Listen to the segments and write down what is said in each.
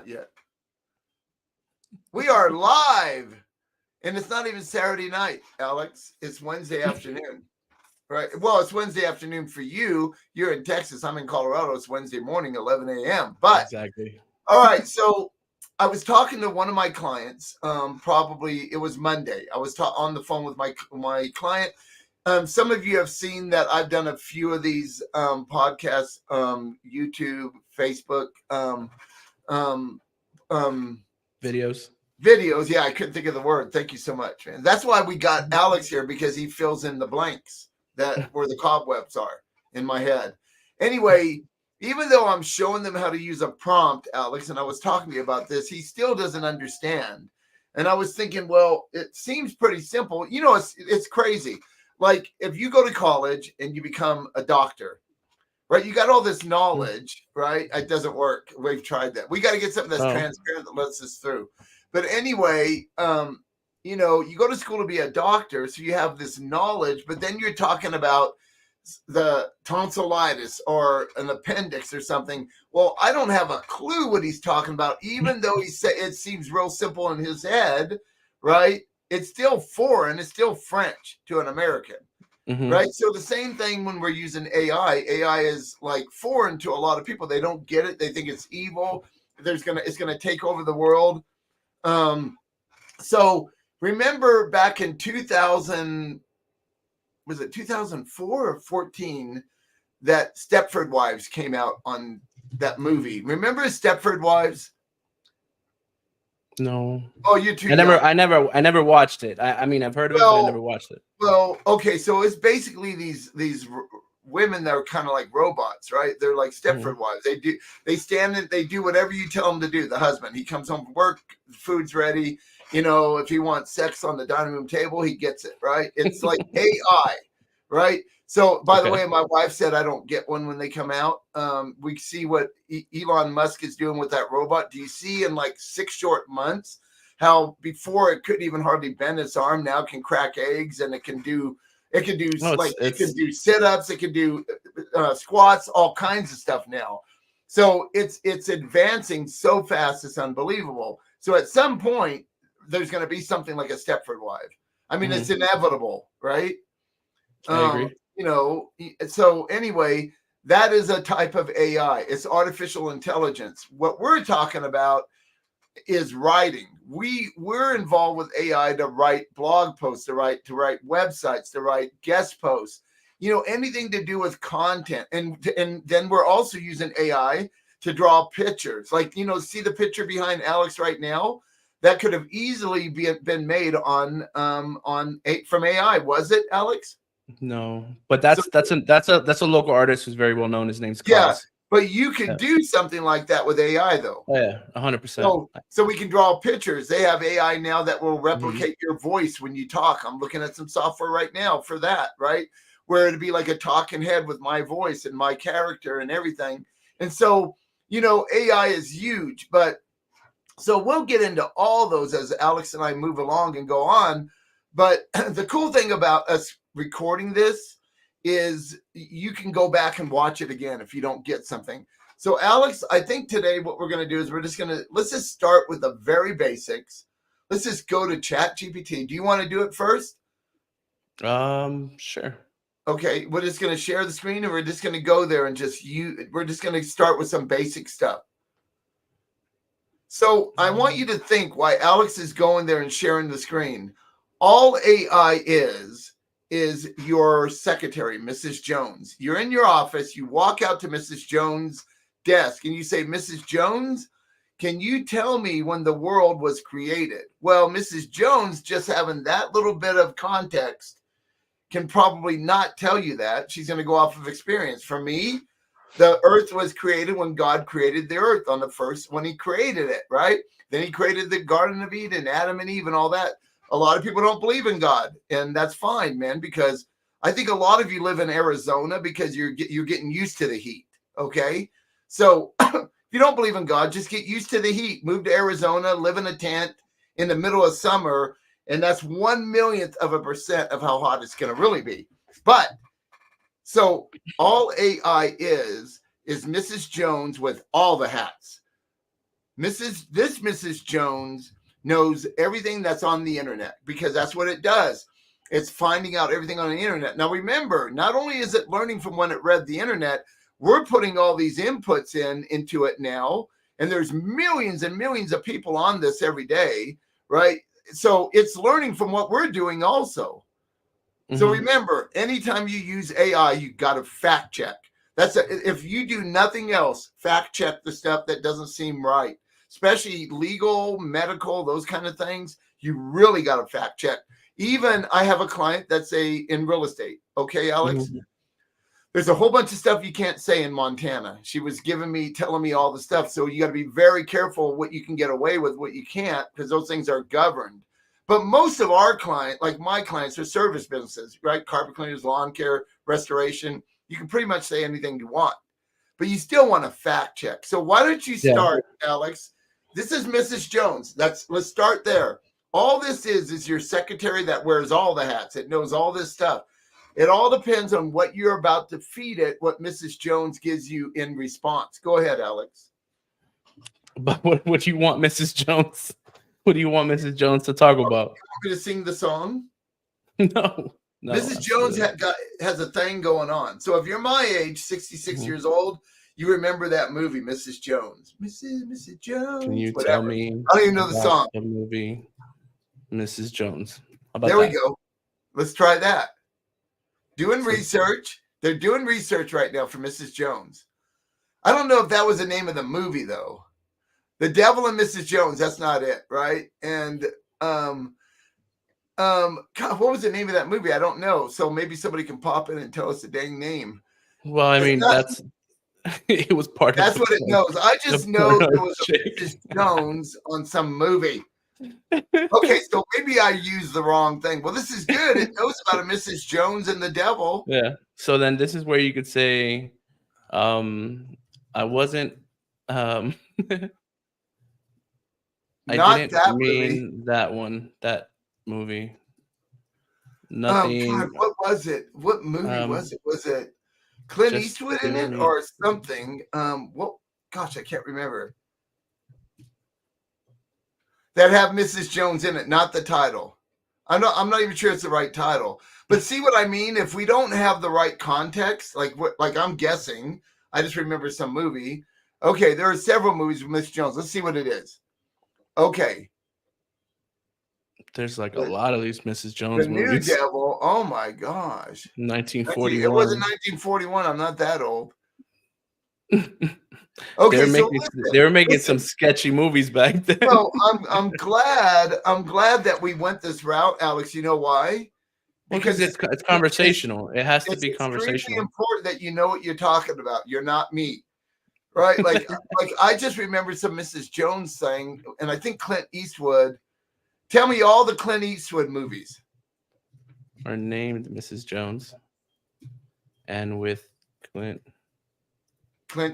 Yet. We are live, and it's not even Saturday night, Alex. It's Wednesday afternoon, right? Well, it's Wednesday afternoon for you. You're in Texas. I'm in Colorado. It's Wednesday morning, 11 a.m. But Exactly. all right, so I was talking to one of my clients. Probably it was Monday. I was on the phone with my client. Some of you have seen that I've done a few of these podcasts, YouTube, Facebook, um, um, Videos. videos. Yeah, I couldn't think of the word. Thank you so much, man. That's why we got Alex here, because he fills in the blanks that where the cobwebs are in my head. Anyway, even though I'm showing them how to use a prompt, Alex, and I was talking to you about this, he still doesn't understand. And I was thinking, well, it seems pretty simple. You know, it's crazy. Like if you go to college and you become a doctor, right? You got all this knowledge, right? It doesn't work. We've tried that. We got to get something that's Oh, transparent that lets us through. But anyway, you know, you go to school to be a doctor, so you have this knowledge, but then you're talking about the tonsillitis or an appendix or something. Well, I don't have a clue what he's talking about, even though he said it seems real simple in his head, right? It's still foreign, it's still French to an American. mm-hmm. Right. So the same thing when we're using AI. AI is like foreign to a lot of people. They don't get it. They think it's evil. It's gonna take over the world. So remember back in 2000, was it 2004 or 14, that Stepford Wives came out on that movie. Remember Stepford Wives? No. Oh, you're too I never, young. I never, I never watched it. I mean, I've heard of it, but I never Well, watched it. Well, okay, so it's basically these women that are kind of like robots, right? They're like Mm-hmm. Stepford wives. They stand and they do whatever you tell them to do. The husband, he comes home from work, food's ready. You know, if he wants sex on the dining room table, he gets it, right? It's like AI, right? So, by the Okay. way, my wife said I don't get one when they come out. We see what Elon Musk is doing with that robot. Do you see in like 6 short months? How before it couldn't even hardly bend its arm, now it can crack eggs, and it can do No, it can it's do sit-ups, it can do squats, all kinds of stuff now. So it's advancing so fast, it's unbelievable. So at some point there's going to be something like a Stepford wife. I mean, it's mm-hmm. inevitable, right? I agree. You know, so anyway, that is a type of AI. It's artificial intelligence. What we're talking about is writing. We're involved with AI to write blog posts, to write websites, to write guest posts. You know, anything to do with content, and then we're also using AI to draw pictures. Like, you know, see the picture behind Alex right now. That could have easily been made from AI. Was it, Alex? No, but So that's a local artist who's very well known. His name's yeah, Cause. but you Yeah. could do something like that with AI though. Oh, yeah, 100%. So we can draw pictures. They have AI now that will Mm-hmm. replicate your voice when you talk. I'm looking at some software right now for that, right? Where it'd be like a talking head with my voice and my character and everything. And so, you know, AI is huge, but so we'll get into all those as Alex and I move along and go on. But the cool thing about us recording this is you can go back and watch it again if you don't get something. So, Alex, I think today what we're going to do is let's just start with the very basics. Let's just go to ChatGPT. Do you want to do it first? Sure. Okay, we're just going to share the screen, and we're just going to go there and we're just going to start with some basic stuff. So I want you to think why Alex is going there and sharing the screen. All AI is your secretary, Mrs. Jones. You're in your office, you walk out to Mrs. Jones' desk and you say, Mrs. Jones, can you tell me when the world was created? Well, Mrs. Jones, just having that little bit of context, can probably not tell you that. She's going to go off of experience. For me, the earth was created when God created the earth on the first, when he created it, right? Then he created the Garden of Eden, Adam and Eve and all that. A lot of people don't believe in God, and that's fine, man, because I think a lot of you live in Arizona because you're getting used to the heat, okay? So if you don't believe in God, just get used to the heat. Move to Arizona, live in a tent in the middle of summer, and that's 1/1,000,000% of how hot it's going to really be. But so all AI is Mrs. Jones with all the hats. Mrs. Jones knows everything that's on the internet because that's what it does. It's finding out everything on the internet. Now, remember, not only is it learning from when it read the internet, we're putting all these inputs into it now, and there's millions and millions of people on this every day, right? So it's learning from what we're doing also. So remember, anytime you use AI, you got to fact check. If you do nothing else, fact check the stuff that doesn't seem right, especially legal, medical, those kind of things. You really got to fact check. Even I have a client that's in real estate. Okay, Alex. There's a whole bunch of stuff you can't say in Montana. She was telling me all the stuff. So you got to be very careful what you can get away with, what you can't, because those things are governed. But most of our clients, like my clients, are service businesses, right? Carpet cleaners, lawn care, restoration. You can pretty much say anything you want, but you still want to fact check. So why don't you start, Alex? This is Mrs. Jones. Let's start there. All this is your secretary that wears all the hats. It knows all this stuff. It all depends on what you're about to feed it, what Mrs. Jones gives you in response. Go ahead, Alex. But what do you want Mrs. Jones? What do you want Mrs. Jones to talk about? You want me to sing the song? No. Mrs. Jones has a thing going on. So if you're my age, 66 years old, you remember that movie, Mrs. Jones. Mrs. Jones. Can you tell me? I don't even know the song. The movie, Mrs. Jones. There we go. Let's try that. Doing research. They're doing research right now for Mrs. Jones. I don't know if that was the name of the movie, though. The Devil and Mrs. Jones. That's not it, right? And God, what was the name of that movie? I don't know. So maybe somebody can pop in and tell us the dang name. Well, I mean, it was part of. That's what it knows. I just know there was a Mrs. Jones on some movie. Okay, so maybe I used the wrong thing. Well, this is good. It knows about a Mrs. Jones and the devil. Yeah. So then this is where you could say, I wasn't. I didn't mean that one. That movie. Nothing. God, what was it? What movie was it? Was it Clint Eastwood in it or something? Gosh, I can't remember. That have Mrs. Jones in it, not the title. I'm not even sure it's the right title. But see what I mean? If we don't have the right context, like I'm guessing, I just remember some movie. Okay, there are several movies with Mrs. Jones. Let's see what it is. Okay. There's like a lot of these Mrs. Jones movies. The New Devil. Oh my gosh. 1941. It wasn't 1941. I'm not that old. Okay, they were making some sketchy movies back then. Well, I'm glad that we went this route, Alex. You know why? Because it's conversational. It has to be conversational. It's extremely important that you know what you're talking about. You're not me, right? Like I just remember some Mrs. Jones thing, and I think Clint Eastwood. Tell me all the Clint Eastwood movies are named Mrs. Jones, and with Clint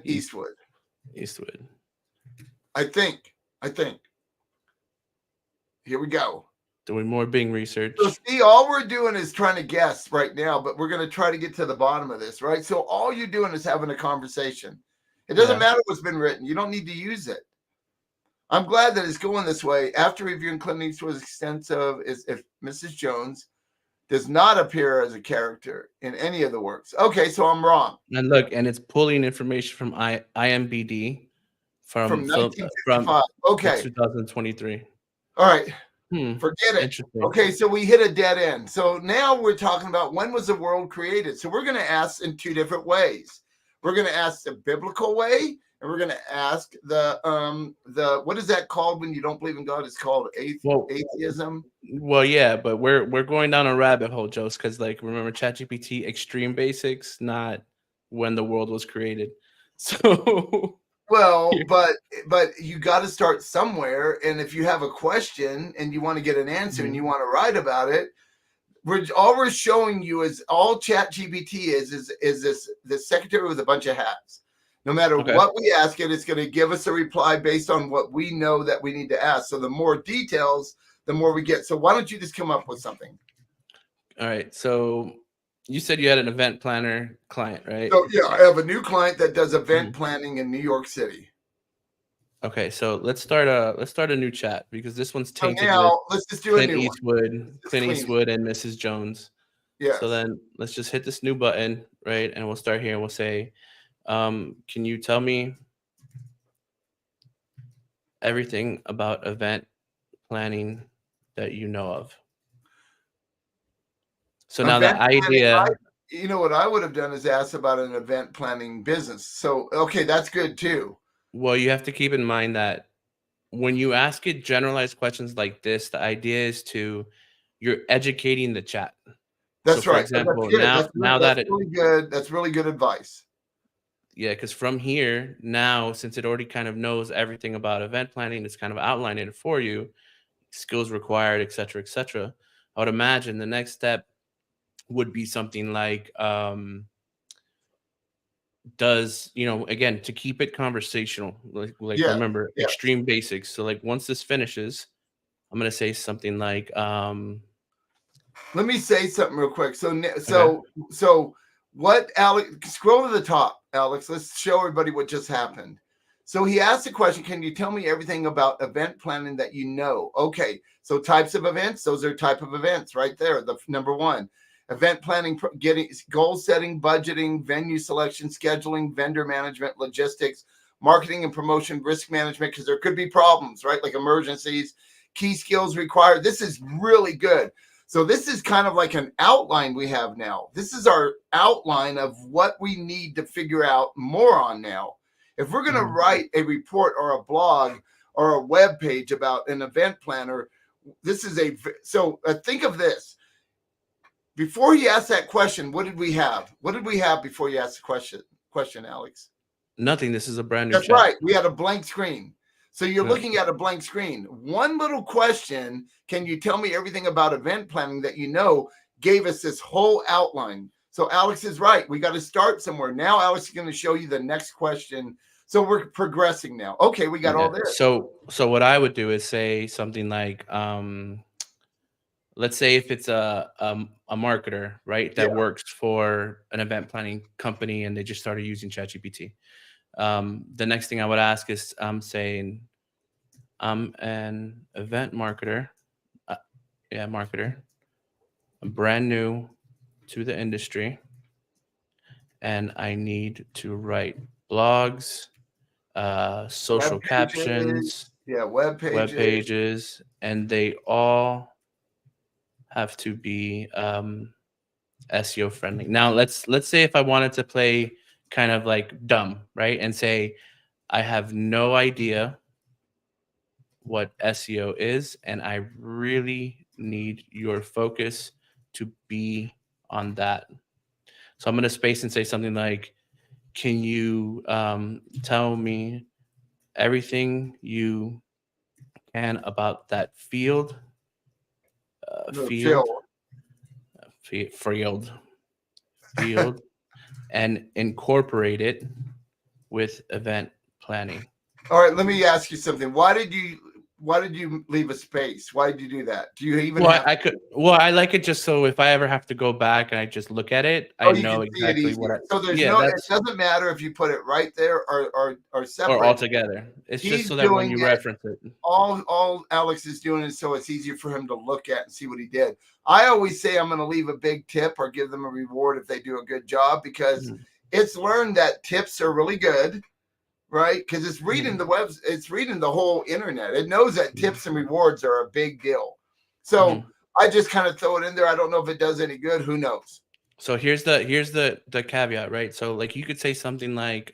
Eastwood. I think. Here we go. Doing more Bing research. So see, all we're doing is trying to guess right now, but we're going to try to get to the bottom of this, right? So all you're doing is having a conversation. It doesn't matter what's been written. You don't need to use it. I'm glad that it's going this way. After reviewing Clint Eastwood's extensive, if Mrs. Jones does not appear as a character in any of the works. Okay, so I'm wrong. And look, and it's pulling information from IMBD from 1955. Okay. 2023. All right. Forget it. Okay, so we hit a dead end. So now we're talking about when was the world created? So we're going to ask in two different ways. We're going to ask the biblical way, and we're going to ask the what is that called when you don't believe in God? It's called atheism. Well, yeah, but we're going down a rabbit hole, Jose, because like remember ChatGPT extreme basics, not when the world was created. So well, but you got to start somewhere, and if you have a question and you want to get an answer and you want to write about it, we're showing you is all ChatGPT is this secretary with a bunch of hats. No matter what we ask it, it's going to give us a reply based on what we know that we need to ask. So the more details, the more we get. So why don't you just come up with something? All right. So you said you had an event planner client, right? So yeah, I have a new client that does event planning in New York City. Okay, so let's start a new chat because this one's So tainted with now let's just do a Clint new one. Eastwood, Just Clint clean it. Eastwood, and Mrs. Jones. So Yes. then let's just hit this new button, right? And we'll start here. We'll say, can you tell me everything about event planning that you know of? So now Event that planning. idea, You know what I would have done is ask about an event planning business. So okay, that's good too. well, you have to keep in mind that when you ask it generalized questions like this, the idea is to you're educating the chat. So That's for right. That's example, good. now that it Really good. That's really good advice. yeah, because from here now, since it already kind of knows everything about event planning, it's kind of outlining it for you, skills required, et cetera, et cetera. I would imagine the next step would be something like does again to keep it conversational, like Yes. remember Yes. extreme basics. So like once this finishes, I'm gonna say something like Let me say something real quick. okay. So what Alex, scroll to the top, Alex. Let's show everybody what just happened. So he asked the question, can you tell me everything about event planning that you know? Okay. So types of events, those are type of events right there. The number one. Event planning, getting goal setting, budgeting, venue selection, scheduling, vendor management, logistics, marketing and promotion, risk management, because there could be problems, right? Like emergencies, key skills required. This is really good. So this is kind of like an outline we have now. This is our outline of what we need to figure out more on now. If we're going to Mhm. write a report or a blog or a web page about an event planner, this is think of this. Before he asked that question, what did we have? What did we have before you asked the question, Alex? Nothing. This is a brand new That's chat. right. We had a blank screen. So you're Yeah. looking at a blank screen. One little question, can you tell me everything about event planning that you know, gave us this whole outline. So Alex is right. We got to start somewhere. Now Alex is going to show you the next question. So we're progressing now. Okay, we got all Yeah. this. So what I would do is say something like let's say if it's a marketer, right, Yeah. that works for an event planning company and they just started using ChatGPT. The next thing I would ask is saying I'm an event marketer. Uh, yeah, marketer. I'm brand new to the industry and I need to write blogs, Web social pages. captions, Yeah, web web pages. pages, and they all have to be SEO friendly. Now let's say if I wanted to play kind of like dumb, right? And say I have no idea what SEO is and I really need your focus to be on that. So I'm going to space and say something like, can you tell me everything you can about that field, No, field, Phil. field, field, and incorporate it with event planning? All right, let me ask you something. Why did you leave a space? Why did you do that? Do you even Well, have I could. Well, I like it just so if I ever have to go back and I just look at it, I Oh, you know can see it exactly what I. easier. So there's Yeah, no, it that's doesn't matter if you put it right there or or separate. altogether. It's just He's so that when doing you it. reference it. All Alex is doing is so it's easier for him to look at and see what he did. I always say I'm going to leave a big tip or give them a reward if they do a good job because Mhm, it's learned that tips are really good, right? Because it's reading mhm, it's reading the whole internet. It knows that mhm, tips and rewards are a big deal. So mhm. I just kind of throw it in there. I don't know if it does any good. Who knows? So here's the caveat, right? So like you could say something like,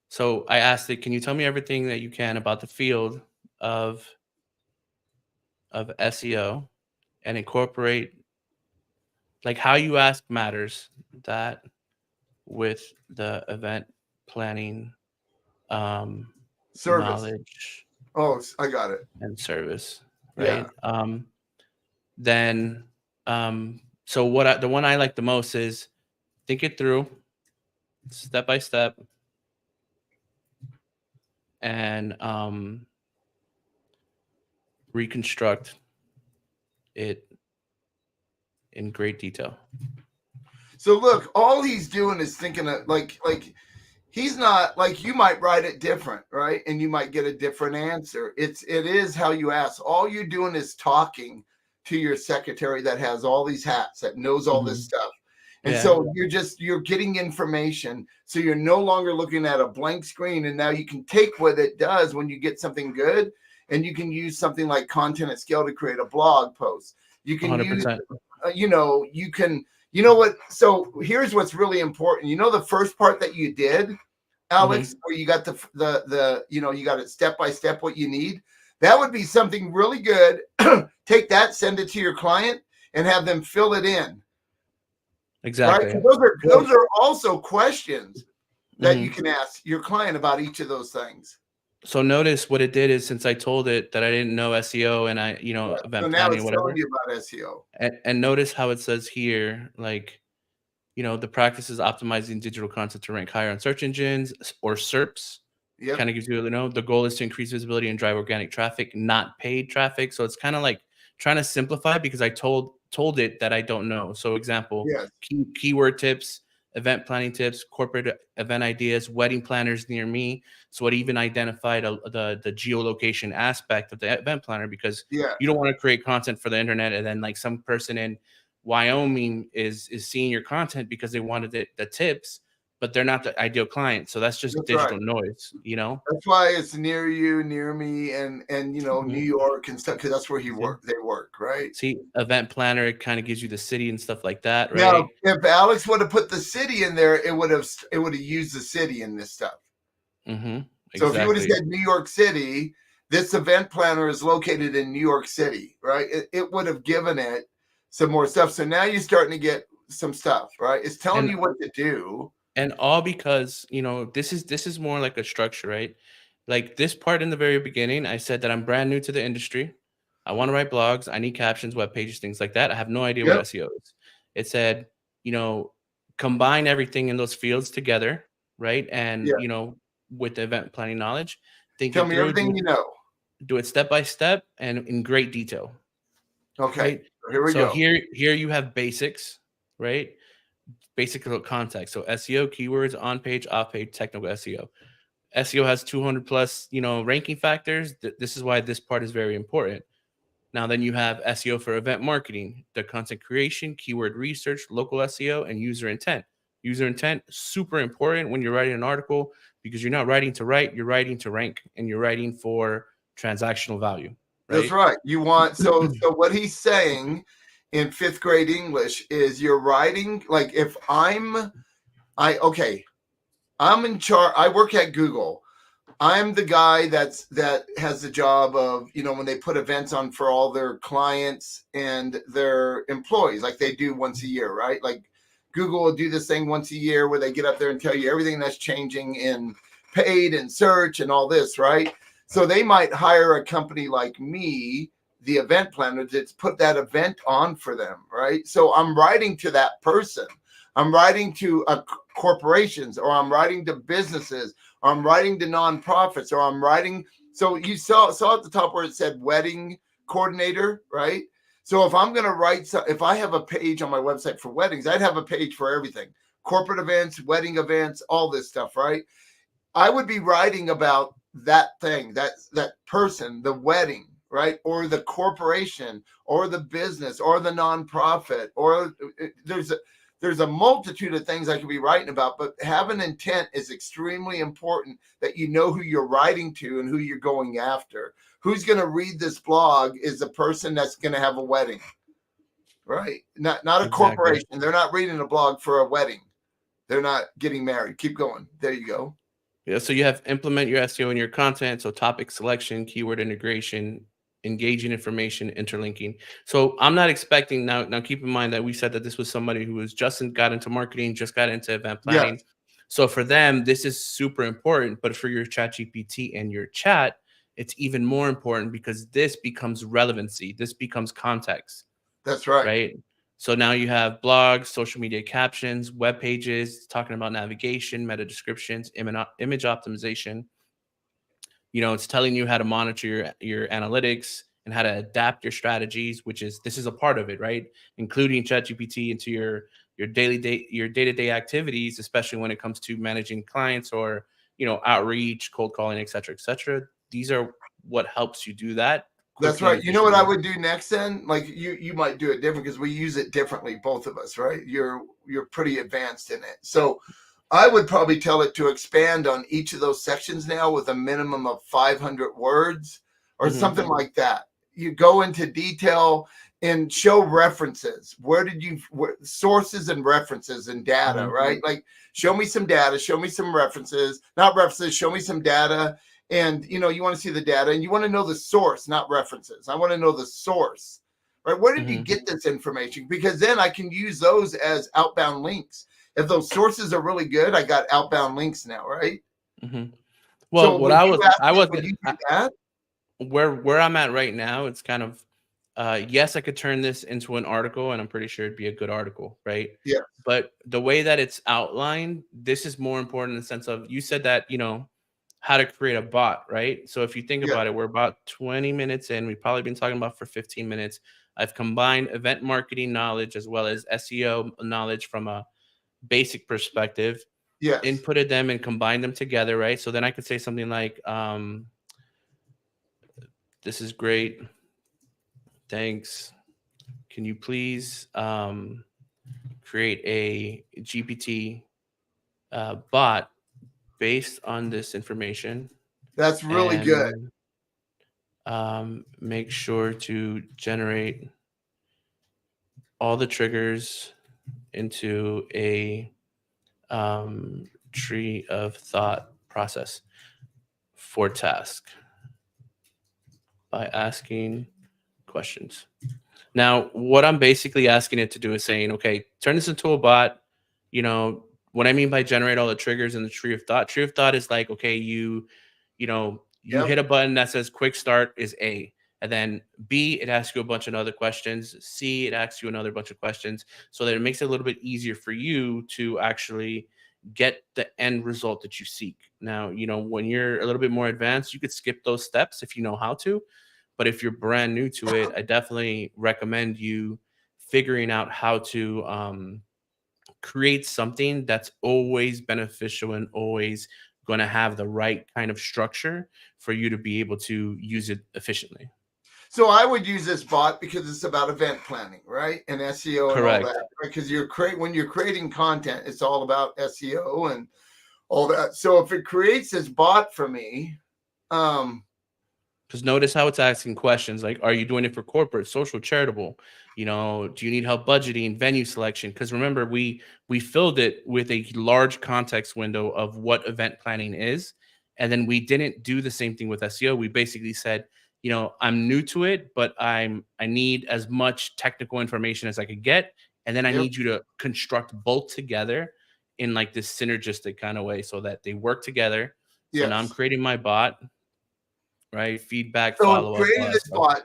so I asked it, can you tell me everything that you can about the field of SEO and incorporate like how you ask matters that with the event planning Service. knowledge Oh, I got it. and service, Yeah. right? Then so the one I like the most is think it through step by step and reconstruct it in great detail. So look, all he's doing is thinking of like he's not like, you might write it different, right? And you might get a different answer. It is how you ask. All you're doing is talking to your secretary that has all these hats, that knows all this Mhm. stuff. And Yeah, so you're getting information. So you're no longer looking at a blank screen. And now you can take what it does when you get something good, and you can use something like content at scale to create a blog post. You can use, 100%. you can, you know what? So here's what's really important. You know, the first part that you did, Alex, Mhm. where you got the you got it step by step what you need. That would be something really good. Take that, send it to your client, and have them fill it in. Right? Exactly. Those are also questions that you Mhm. can ask your client about each of those things. So notice what it did is, since I told it that I didn't know SEO and I, Yeah. So event now planning or it's telling whatever, you about SEO. and notice how it says here, like, the practice is optimizing digital content to rank higher on search engines or SERPs. Yep. Kind of gives you, the goal is to increase visibility and drive organic traffic, not paid traffic. So it's kind of like trying to simplify, because I told it that I don't know. So example, Yes. keyword tips, event planning tips, corporate event ideas, wedding planners near me. So it even identified the geolocation aspect of the event planner, because Yeah. you don't want to create content for the internet and then like some person in Wyoming is seeing your content because they wanted the tips, but they're not the ideal client. So that's just That's right. digital noise. That's why it's near you, near me, and New Mhm. York and stuff, because that's where See, they work, right? see, event planner, it kind of gives you the city and stuff like that, Now, right? if Alex would have put the city in there, it would have used the city in this stuff. So if you would have Exactly. said New York City, this event planner is located in New York City, right? It would have given it some more stuff. So now you're starting to get some stuff, right? It's telling And you what to do. all because, this is more like a structure, right? Like this part in the very beginning, I said that I'm brand new to the industry. I want to write blogs. I need captions, web pages, things like that. I have no idea what Yep. SEO is. It said, you know, combine everything in those fields together, right? And, Yeah. with the event planning knowledge, think Tell it me through, everything you know. do it step by step and in great detail, Okay. right? So here we So go. here you have basics, right? Basic context. So SEO, keywords, on page, off page, technical SEO. SEO has 200 plus, ranking factors. This is why this part is very important. Now, then you have SEO for event marketing, the content creation, keyword research, local SEO, and user intent. User intent, super important when you're writing an article, because you're not writing to write, you're writing to rank, and you're writing for transactional value, That's right? right. You want so what he's saying in fifth grade English is, you're writing like, if I'm in charge. I work at Google. I'm the guy that has the job of, when they put events on for all their clients and their employees, like they do once a year, right? Like Google will do this thing once a year where they get up there and tell you everything that's changing in paid and search and all this, right? So they might hire a company like me, the event planner, to put that event on for them, right? So I'm writing to that person. I'm writing to corporations, or I'm writing to businesses, or I'm writing to nonprofits, or I'm writing. So you saw at the top where it said wedding coordinator, right? So if I'm going to write, if I have a page on my website for weddings, I'd have a page for everything: corporate events, wedding events, all this stuff, right? I would be writing about that thing, that person, the wedding, right? Or the corporation, or the business, or the nonprofit, or there's a multitude of things I could be writing about, but having intent is extremely important, that you know who you're writing to and who you're going after. Who's going to read this blog is the person that's going to have a wedding, right? Not a Exactly. corporation. They're not reading a blog for a wedding. They're not getting married. Keep going. There you go. Yeah, so you have implement your SEO in your content. So topic selection, keyword integration, engaging information, interlinking. So I'm not expecting now. Now keep in mind that we said that this was somebody who was got into marketing, just got into event Yes, planning. So for them, this is super important. But for your chat GPT and your chat, it's even more important, because this becomes relevancy. This becomes context, that's right. right? So now you have blogs, social media captions, web pages, talking about navigation, meta descriptions, image optimization. It's telling you how to monitor your analytics, and how to adapt your strategies, which is this is a part of it, right? Including ChatGPT into your your day-to-day activities, especially when it comes to managing clients or outreach, cold calling, etc., etc. These are what helps you do that That's quickly and right. You know what I efficiently. would do next then? Like you might do it different because we use it differently, both of us, right? You're pretty advanced in it. So I would probably tell it to expand on each of those sections now with a minimum of 500 words or Hmm. something like that. You go into detail and show references. Where did you sources and references and data, Hmm. right? Like show me some data, show me some references, not references, show me some data. And you want to see the data and you want to know the source, not references. I want to know the source, right? Where did you Hmm. get this information? Because then I can use those as outbound links. If those sources are really good, I got outbound links now, right? Hmm. So Well, what would I you was, ask I it, would wasn't you do that? where I'm at right now. It's kind of, yes, I could turn this into an article, and I'm pretty sure it'd be a good article, right? Yeah, But the way that it's outlined, this is more important in the sense of you said that how to create a bot, right? So if you think yeah, about it, we're about 20 minutes in. We've probably been talking about for 15 minutes. I've combined event marketing knowledge as well as SEO knowledge from a basic perspective, yes. inputted them and combined them together, right? So then I could say something like, this is great. Thanks. Can you please create a GPT bot based on this information That's really good. and make sure to generate all the triggers into a tree of thought process for task by asking questions. Now, what I'm basically asking it to do is saying, okay, turn this into a bot. You know, what I mean by generate all the triggers in the tree of thought is like, okay, you Yep. hit a button that says quick start is A. And then B, it asks you a bunch of other questions. C, it asks you another bunch of questions so that it makes it a little bit easier for you to actually get the end result that you seek. Now, when you're a little bit more advanced, you could skip those steps if you know how to. But if you're brand new to it, I definitely recommend you figuring out how to create something that's always beneficial and always going to have the right kind of structure for you to be able to use it efficiently. So I would use this bot because it's about event planning, right? And SEO and all that. Correct. Right? Because when you're creating content, it's all about SEO and all that. So if it creates this bot for me, um, Because notice how it's asking questions like, are you doing it for corporate, social, charitable? Do you need help budgeting, venue selection? Because remember, we filled it with a large context window of what event planning is, and then we didn't do the same thing with SEO. We basically said, I'm new to it, but I need as much technical information as I could get, and then I yep, need you to construct both together in like this synergistic kind of way so that they work together. So now I'm yes. creating my bot, right? Feedback, So it follow up, all created that this stuff. bot.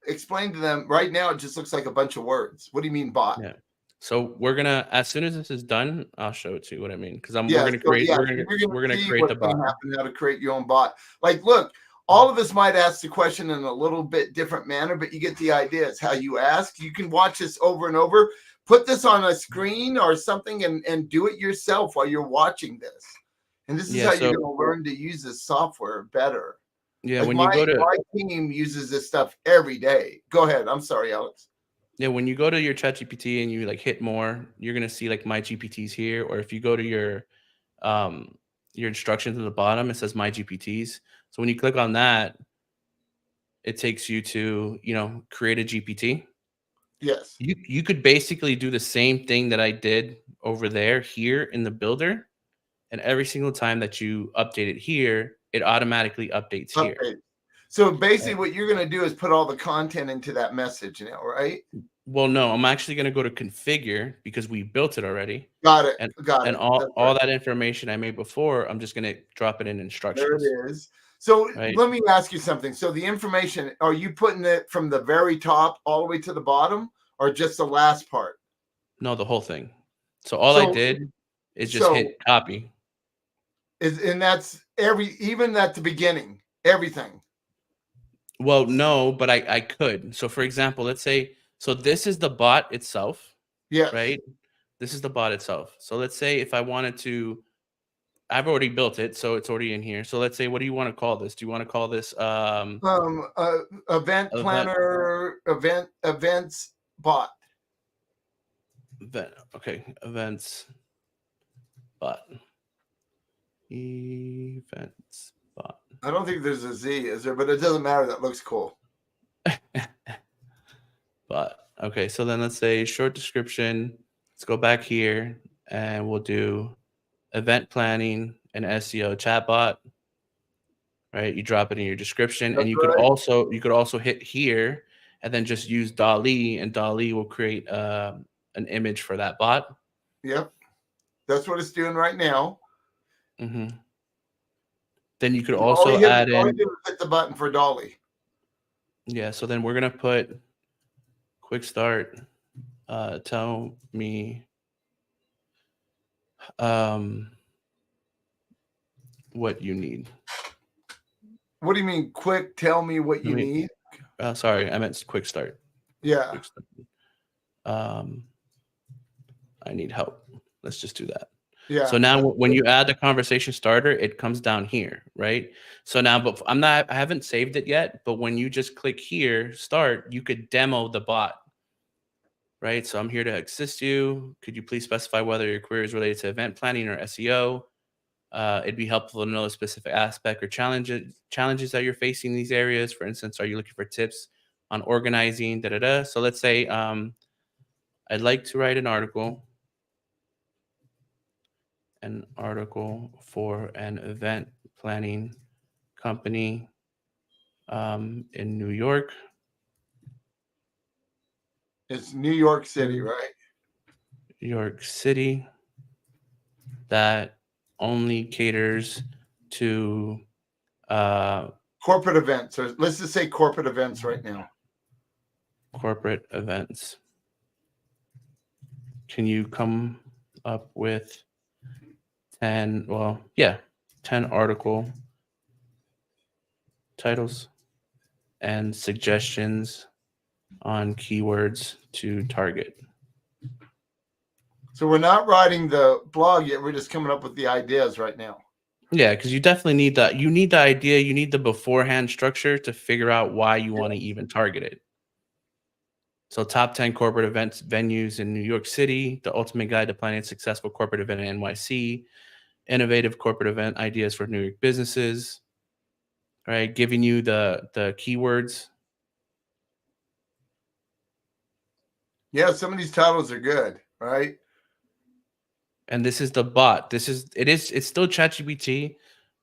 Explain to them. Right now, it just looks like a bunch of words. What do you mean bot? Yeah. So we're gonna, as soon as this is done, I'll show it to you what I mean. Because Yeah. So yeah, so you're we're gonna gonna see create what's the gonna bot. happen, how to create your own bot. Like, look, all of us might ask the question in a little bit different manner, but you get the idea. It's how you ask. You can watch this over and over. Put this on a screen or something and do it yourself while you're watching this. And this is Yeah. how you're So gonna learn to use this software better. yeah, Like when you go to my team uses this stuff every day. Go ahead. I'm sorry, Alex. yeah, when you go to your chat GPT and you like hit more, you're gonna see like my GPTs here. Or if you go to um your instructions at the bottom, it says my GPTs. So when you click on that, it takes you to, create a GPT. Yes. You could basically do the same thing that I did over there here in the builder. And every single time that you update it here, it automatically updates here. Update. So basically, Right. what you're going to do is put all the content into that message now, right? Well, no, I'm actually going to go to configure because we built it already. Got it. And Got and it. all That's right. all that information I made before, I'm just going to drop it in There instructions, it is. So right? let me ask you something. So the information, are you putting it from the very top all the way to the bottom, or just the last part? No, the whole thing. So all I So did is just so hit copy. is and that's even at the beginning, everything. Well, no, but I could. So for example, let's say, so this is the bot itself, Yes. right? This is the bot itself. So let's say if I wanted to, I've already built it, so it's already in here. So let's say, what do you want to call this? Do you want to call this Event event planner, events bot. event? Okay, events bot. Events bot. I don't think there's a Z, is there? But it doesn't matter. That looks cool. Bot. Okay, so then let's say short description. Let's go back here and we'll do event planning and SEO chatbot. Right, you drop it in your description, and That's you could also hit here and then just use DALL-E, and DALL-E will create an image for that bot. Yep. That's what it's doing right now. Mm-hmm. Then you could All also you add in. do is hit the button for Dolly. Yeah, so then we're gonna put quick start. Tell me what you need. What do you mean, quick? Tell me what you need. Sorry, I meant quick start. Yeah. Quick start. I need help. Let's just do that. Yeah. So now when you add the conversation starter, it comes down here, right? So now, but I haven't saved it yet, but when you just click here, start, you could demo the bot, right? So I'm here to assist you. Could you please specify whether your query is related to event planning or SEO? It'd be helpful to know a specific aspect or challenges that you're facing in these areas. For instance, are you looking for tips on organizing, So let's say I'd like to write an article for an event planning company in New York. It's New York City, right? New York City, that only caters to corporate events. Or let's just say corporate events right now. Corporate events. Can you come up with 10 article titles and suggestions on keywords to target? So we're not writing the blog yet. We're just coming up with the ideas right now. Yeah, because you definitely need that. You need the idea. You need the beforehand structure to figure out why you want to even target it. So top 10 corporate events venues in New York City, the ultimate guide to planning a successful corporate event in NYC, innovative corporate event ideas for New York businesses, right? Giving you the keywords. Yeah, some of these titles are good, right? And this is the bot. It's still ChatGPT,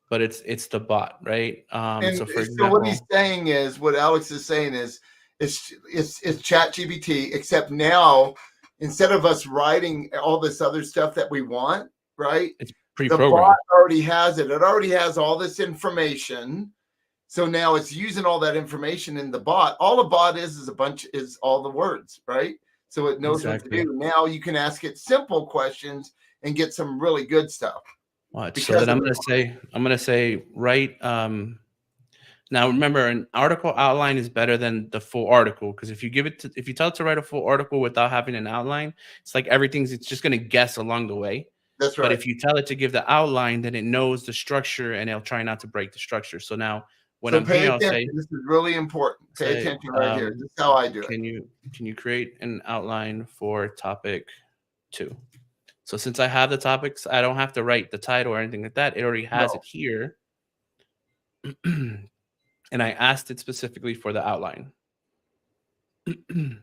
but it's the bot, right? So for example, what he's saying is, what Alex is saying is, it's ChatGPT, except now instead of us writing all this other stuff that we want, right? It's the pre-programmed. bot already has it. It already has all this information. So now it's using all that information in the bot. All a bot is all the words, right? So it knows what to do. Now you can ask it simple questions and get some really good stuff. Watch. So then I'm gonna say write. Now remember, an article outline is better than the full article, because if you tell it to write a full article without having an outline, it's like it's just gonna guess along the way. That's right. But if you tell it to give the outline, then it knows the structure and it'll try not to break the structure. So now when I'm here, I'll say, this is really important. Pay attention right here. This is how I do it. Can you create an outline for topic 2? So since I have the topics, I don't have to write the title or anything like that. It already has it here. And I asked it specifically for the outline. And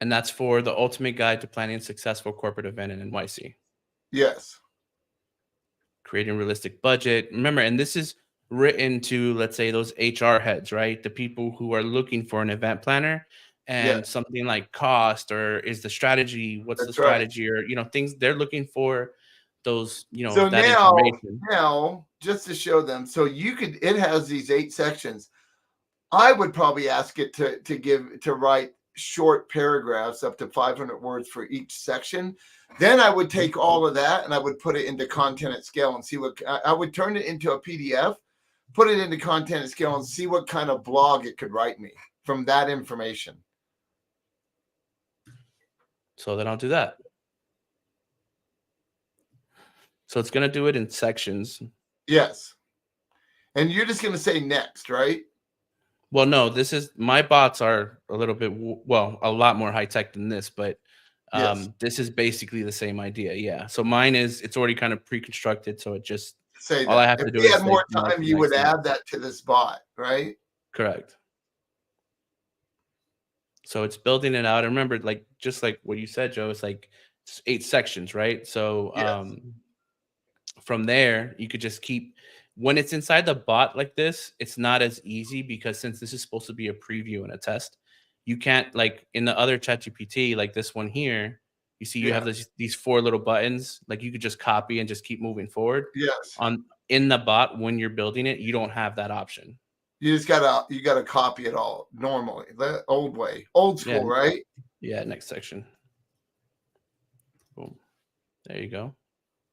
that's for the ultimate guide to planning a successful corporate event in NYC. Yes. Creating realistic budget. Remember, and this is written to, let's say, those HR heads, right? The people who are looking for an event planner. And something like cost, or is the strategy, what's the strategy, or things they're looking for, those so that information. Now just to show them, so it has these 8 sections. I would probably ask it to write short paragraphs up to 500 words for each section. Then I would take all of that and I would put it into content at scale and see what I would turn it into a PDF. put it into content at scale and see what kind of blog it could write me from that information. So then I'll do that. So it's going to do it in sections. Yes. And you're just going to say next, right? Well, no, this is my bots are a little bit well, a lot more high tech than this, but Yes. this is basically the same idea. Yeah. So mine is it's already kind of pre-constructed, so it just Say all I that. have If to do we had is like more make time, it you nice would and add that to this bot, right? correct. So it's building it out. I remember like just like what you said, Joe, it's like 8 sections, right? So Yes. from there you could just keep when it's inside the bot like this, it's not as easy because since this is supposed to be a preview and a test, you can't like in the other chat GPT, like this one here, you see you Yeah. have these 4 little buttons, like you could just copy and just keep moving forward. Yes. On in the bot when you're building it, you don't have that option. You gotta copy it all normally, the old way, old Yeah, school, right? yeah, next section. Boom. There you go.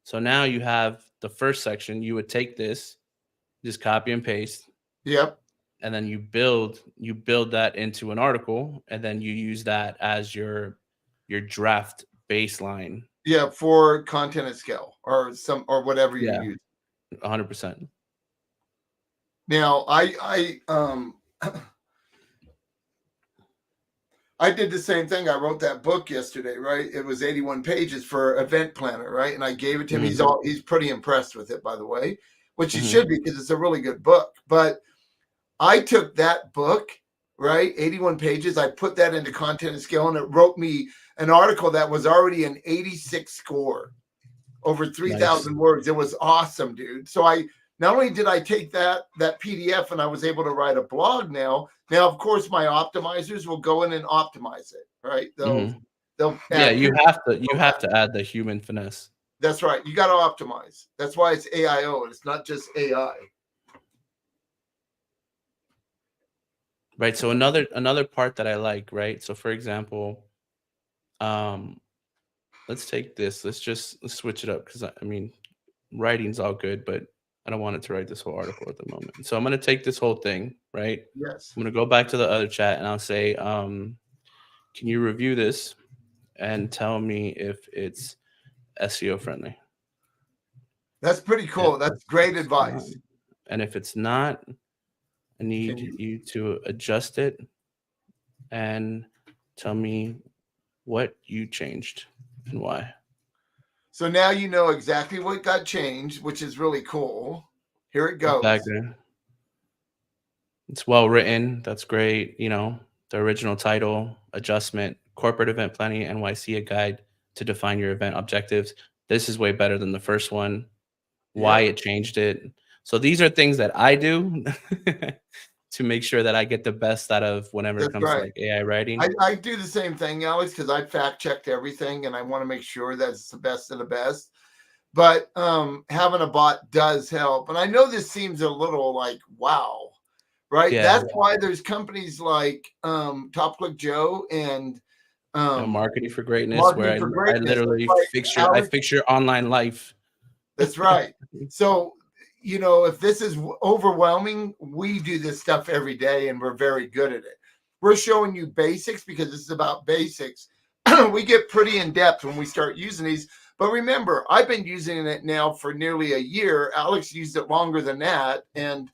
So now you have the first section. You would take this, just copy and paste, Yep. and then you build that into an article, and then you use that as your draft baseline. Yeah, for content at scale or whatever you Yeah, use. 100%. Now I did the same thing. I wrote that book yesterday, right? It was 81 pages for event planner, right? And I gave it to him. Hmm. He's pretty impressed with it, by the way, which he Hmm. should be because it's a really good book. But I took that book, right? 81 pages. I put that into content and scale, and it wrote me an article that was already an 86 score, over Nice. 3,000 words. It was awesome, dude. So I not only did I take that PDF and I was able to write a blog now. Now, of course, my optimizers will go in and optimize it, right? Hmm. They'll Yeah, add you have to add the human finesse. that's right. You got to optimize. That's why it's AIO. It's not just AI. Right. So another part that I like, right? So for example, um, let's take this. Let's switch it up because I mean writing's all good, but I don't want it to write this whole article at the moment. So I'm gonna take this whole thing, right? Yes, I'm gonna go back to the other chat and I'll say, can you review this and tell me if it's SEO friendly? that's pretty And cool. That's great it's not, advice. and if it's not, I Can need you? you to adjust it and tell me what you changed and why. So now you know exactly what got changed, which is really cool. Here it goes. Exactly. It's well written. That's great. The original title, adjustment, corporate event planning, NYC, a guide to define your event objectives. This is way better than the first one. Why Yep, it changed it. So these are things that I do to make sure that I get the best out of whenever it that's comes to right. like AI writing. I do the same thing, Alex, because I fact checked everything and I want to make sure that it's the best of the best. But having a bot does help. And I know this seems a little like, wow, right? Yeah. That's why there's companies like Top Click Joe and um, Marketing for greatness, where Marketing I, for I Greatness. literally Like I Alex, fix your online life. that's right. So, if this is overwhelming, we do this stuff every day and we're very good at it. We're showing you basics because this is about basics. We get pretty in depth when we start using these. But remember, I've been using it now for nearly a year. Alex used it longer than that. And,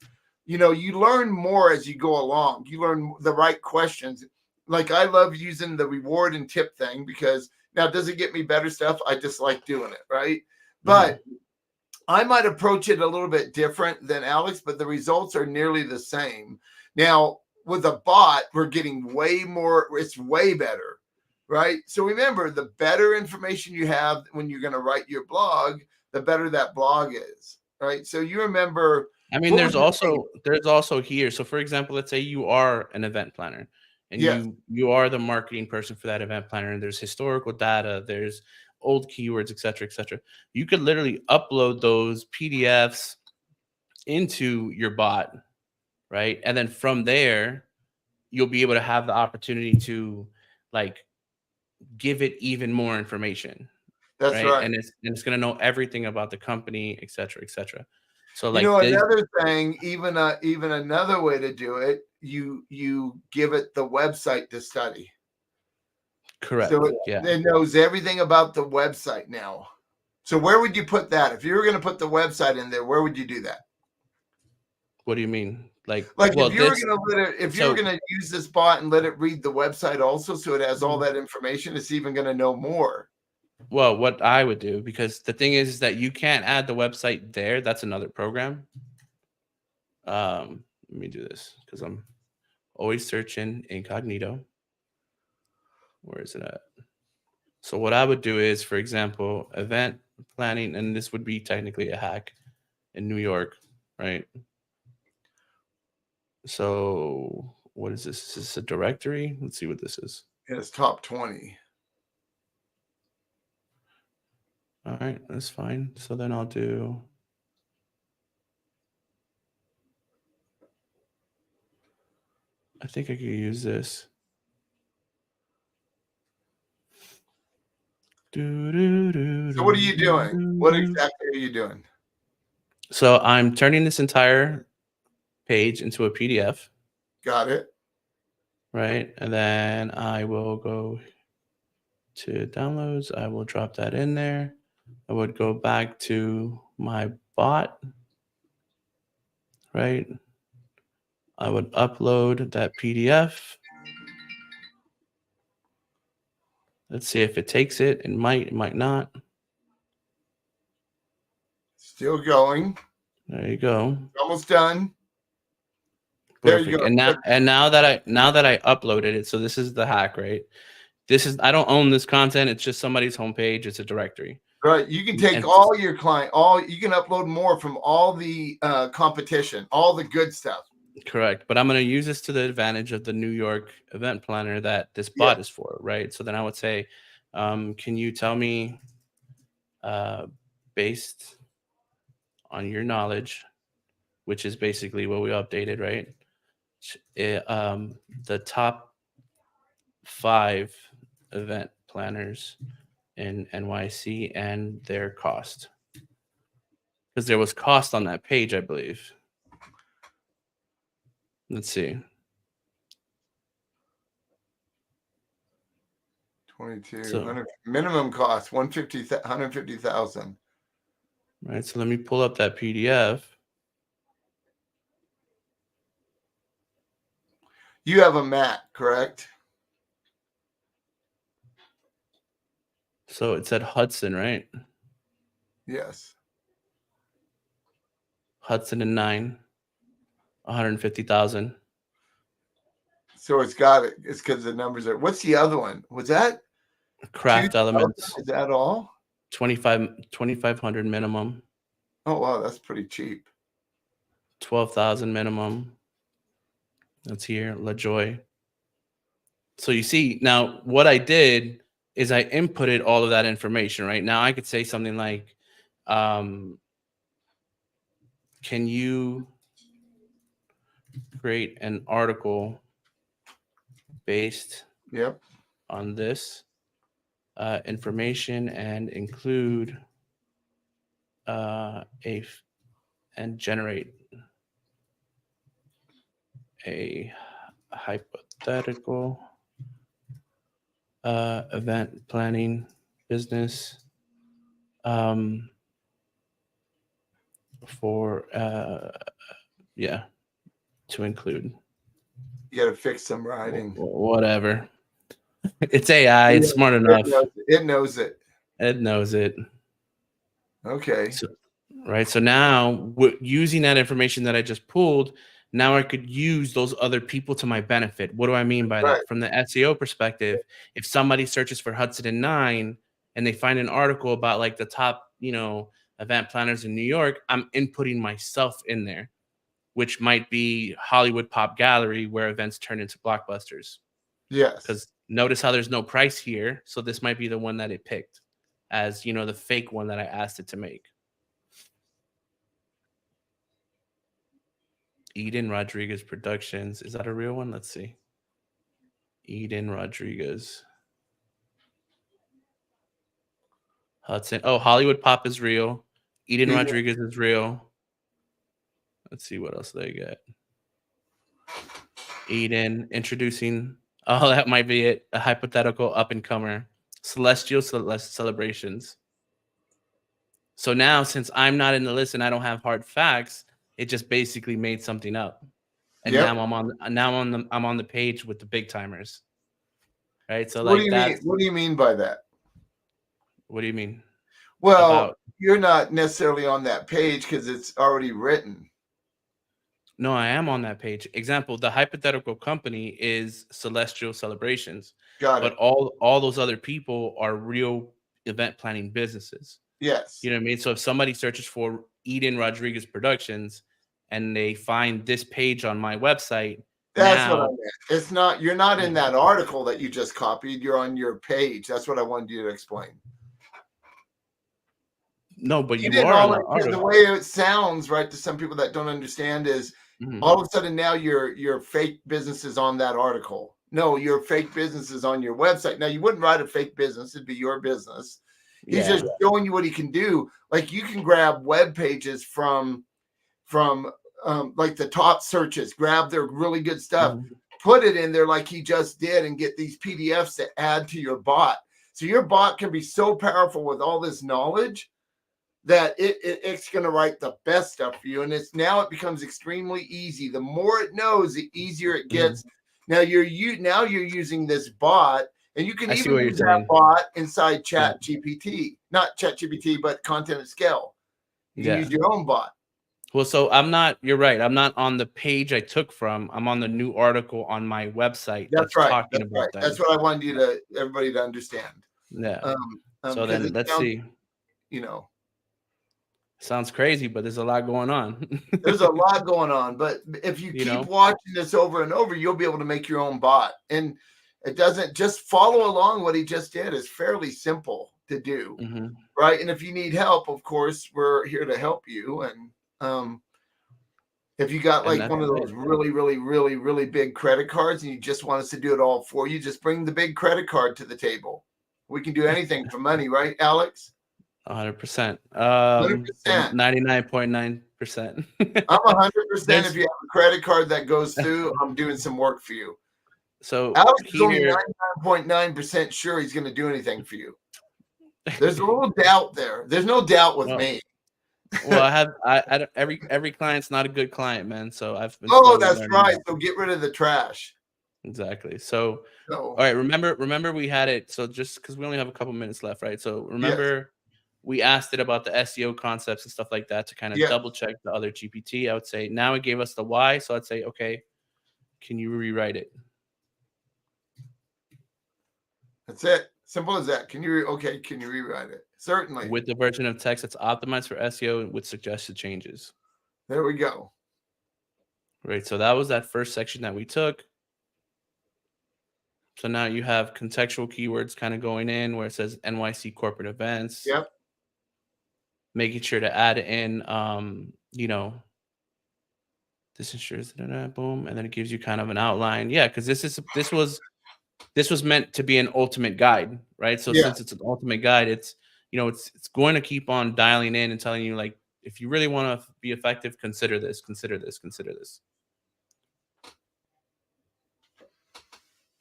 you learn more as you go along. You learn the right questions. Like I love using the reward and tip thing because now does it get me better stuff? I just like doing it, right? Mhm. But I might approach it a little bit different than Alex, but the results are nearly the same. Now, with a bot, we're getting way more, it's way better, right? So remember, the better information you have when you're going to write your blog, the better that blog is, right? So you remember, I mean, what there's would you say? also here. So, for example, let's say you are an event planner, and Yes, you are the marketing person for that event planner, and there's historical data, there's old keywords, et cetera, et cetera. You could literally upload those PDFs into your bot, right? And then from there, you'll be able to have the opportunity to like give it even more information, that's right? right. And it's going to know everything about the company, et cetera, et cetera. So You know, like they another thing, even another way to do it, you give it the website to study. So correct. Yeah. it knows everything about the website now. So where would you put that? If you were going to put the website in there, where would you do that? What do you mean? Like, Like well, if you were this going to let it, if you were so going to use this bot and let it read the website also, so it has all Mhm. that information, it's even going to know more. well, what I would do, because the thing is that you can't add the website there. That's another program. Let me do this because I'm always searching incognito. Where is it at? So what I would do is, for example, event planning, and this would be technically a hack in New York, right? So what is this? Is this a directory? Let's see what this is. And it's top 20. All right, that's fine. So then I'll do. I think I could use this. So what are you doing? What exactly are you doing? So I'm turning this entire page into a PDF, Got it. right? And then I will go to downloads. I will drop that in there. I would go back to my bot, right? I would upload that PDF. Let's see if it takes it. It might not. Still going. There you go. Almost done. There you Perfect. go. And now that I uploaded it, so this is the hack, right? This is I don't own this content. It's just somebody's homepage. It's a directory. Right. You can take And all your all you can upload more from all the competition, all the good stuff. correct. But I'm going to use this to the advantage of the New York event planner that this Yeah. bot is for, right? So then I would say, can you tell me, uh, based on your knowledge, which is basically what we updated, right? The top 5 event planners in NYC and their cost. Because there was cost on that page, I believe. Let's see. 22 So, minimum cost 150,000. right. So let me pull up that PDF. You have a Mac, correct? So it said Hudson, right? Yes. Hudson and 9, 150,000. So it's got it. It's because the numbers are. What's the other one? Was that Craft 2,000? elements, Is that all? 2,500 minimum, Oh wow, that's pretty cheap. 12,000 minimum. That's here, LaJoy. So you see, now what I did is I inputted all of that information, right? Now I could say something like, um, can you create an article based Yep. on this information and include and generate a hypothetical event planning business for yeah, to include You got to fix some writing. whatever. It's AI. It's smart It enough. knows, it knows it. It knows it. Okay. So, right. So now, using that information that I just pulled, now I could use those other people to my benefit. What do I mean by Right. that? From the SEO perspective, if somebody searches for Hudson and 9 and they find an article about like the top, event planners in New York, I'm inputting myself in there, which might be Hollywood Pop Gallery, where events turn into blockbusters. Yes. Because notice how there's no price here. So this might be the one that it picked as, the fake one that I asked it to make. Eden Rodriguez Productions. Is that a real one? Let's see. Eden Rodriguez. Hudson. Oh, Hollywood Pop is real. Eden He- Rodriguez is real. Let's see what else they get. Eden introducing. Oh, that might be it. A hypothetical up and comer. Celestial celebrations. So now, since I'm not in the list and I don't have hard facts, it just basically made something up. And Yep. I'm on the page with the big timers. Right. So What do like you mean? that's What do you mean by that? what do you mean? Well, About you're not necessarily on that page because it's already written. no, I am on that page. Example, the hypothetical company is Celestial Celebrations, Got but it. all those other people are real event planning businesses. Yes. You know what I mean? So if somebody searches for Eden Rodriguez Productions and they find this page on my website, That's what I now meant. It's not, you're not in yeah. that article that you just copied. You're on your page. That's what I wanted you to explain. No, but You you didn't are on always, the the article. way it sounds, right, to some people that don't understand is Mhm. all of a sudden now your fake business is on that article. No, your fake business is on your website. Now you wouldn't write a fake business, it'd be your business. He's Yeah. just showing you what he can do. Like you can grab web pages from like the top searches, grab their really good stuff, Mhm. put it in there like he just did, and get these PDFs to add to your bot. So your bot can be so powerful with all this knowledge that it's going to write the best stuff for you. And it's now it becomes extremely easy. The more it knows, the easier it gets. Mhm. Now you're using this bot, and you can I see even what you're use that saying. bot inside Yeah. ChatGPT, not ChatGPT, but Content at Scale. You can use Yeah. your own bot. Well, so you're right. I'm not on the page I took from. I'm on the new article on my website That's that's right. talking That's right. about That's them. what I wanted everybody to understand. Yeah. So Because then it let's sounds, see. you know, Sounds crazy, but there's a lot going on. there's a lot going on. But if you You keep know? watching this over and over, you'll be able to make your own bot. And it doesn't just follow along what he just did. It's fairly simple to do. Mhm. Right. And if you need help, of course, we're here to help you. And if you got And like that's one of it. those really, really, really, really big credit cards and you just want us to do it all for you, just bring the big credit card to the table. We can do anything for money, right, Alex? 100%. 100%. 99.9%. I'm 100%. If There's you have a credit card that goes through, I'm doing some work for you. so Alex is only here 99.9% sure he's going to do anything for you. There's a little doubt there. There's no doubt with well, me. well, I don't, every client's not a good client, man. So I've been Oh, slowly that's learning right. that. So get rid of the trash. Exactly. So So, all right, remember we had it. So just because we only have a couple minutes left, right? So yes, remember we asked it about the SEO concepts and stuff like that to kind of yes, double check the other GPT. I would say now it gave us the why. So I'd say, okay, can you rewrite it? that's it. Simple as that. Can you rewrite it? Certainly. With the version of text that's optimized for SEO with suggested changes. There we go. Right. So that was that first section that we took. So now you have contextual keywords kind of going in where it says NYC corporate events, Yep. making sure to add in, this ensures that boom, and then it gives you kind of an outline. Yeah, because this was meant to be an ultimate guide, right? So Yeah. since it's an ultimate guide, it's it's going to keep on dialing in and telling you like if you really want to be effective, consider this, consider this, consider this.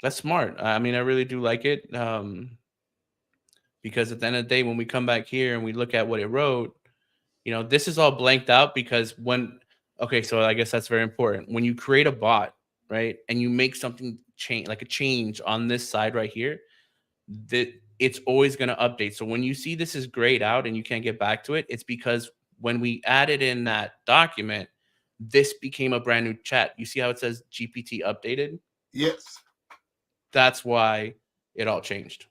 That's smart. I mean, I really do like it. Because at the end of the day, when we come back here and we look at what it wrote, this is all blanked out because okay, so I guess that's very important. When you create a bot, right, and you make something change, like a change on this side right here, that it's always going to update. So when you see this is grayed out and you can't get back to it, it's because when we added in that document, this became a brand new chat. You see how it says GPT updated? Yes. That's why it all changed.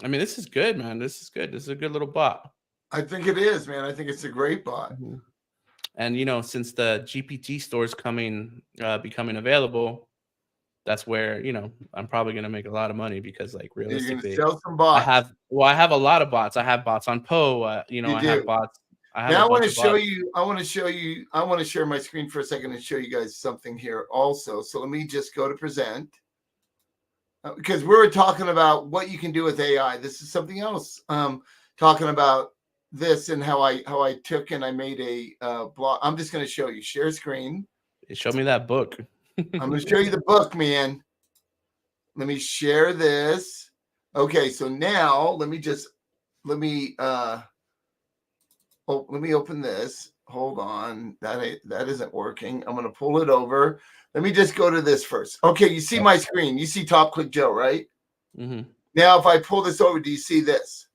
I mean, this is good, man. This is good. This is a good little bot. I think it is, man. I think it's a great bot. Mhm. And since the GPT store is becoming available, that's where I'm probably gonna make a lot of money because, like, You're going to realistically, sell some bots. I have a lot of bots. I have bots on Poe. You I have do. bots. I have a Now I want bunch to of show bots. you. I want to share my screen for a second and show you guys something here also. So let me just go to present. Because we were talking about what you can do with AI. This is something else. Talking about this and how I took and I made a blog. I'm just going to show you. Share screen. Show me that book. I'm going to show you the book, man. Let me share this. Okay, so now let me open this. Hold on. That isn't working. I'm going to pull it over. Let me just go to this first. Okay, you see my screen. You see Top Click Joe, right? Mm-hmm. Now, if I pull this over, do you see this?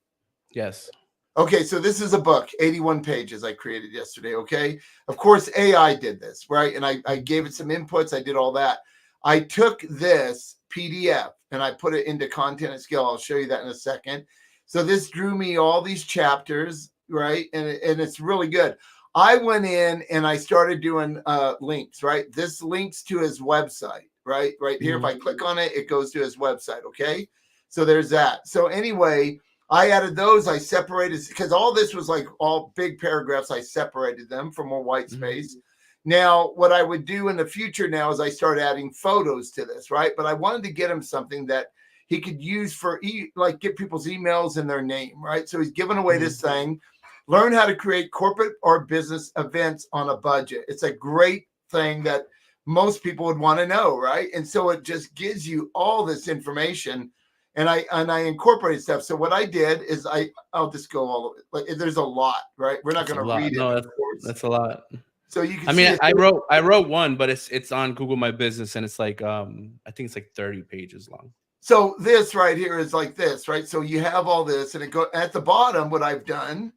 Yes. Okay, so this is a book, 81 pages I created yesterday, okay? Of course, AI did this, right? And I gave it some inputs. I did all that. I took this PDF and I put it into Content at Scale. I'll show you that in a second. So this drew me all these chapters, right? And it's really good. I went in and I started doing links, right? This links to his website, right? Right here, if I click on it, it goes to his website, okay? So there's that. So anyway, I added those. I separated because all this was like all big paragraphs. I separated them for more white space. Now, what I would do in the future now is I start adding photos to this, right? But I wanted to get him something that he could use for like get people's emails and their name, right? So he's giving away this thing. Learn how to create corporate or business events on a budget. It's a great thing that most people would want to know, right? And so it just gives you all this information. And I incorporated stuff. So what I did is I'll just go all of it. Like there's a lot, right? We're not going to read it. No, of course. That's a lot. So you can. I mean, I wrote one, but it's on Google My Business, and it's like I think it's like 30 pages long. So this right here is like this, right? So you have all this, and it go at the bottom. What I've done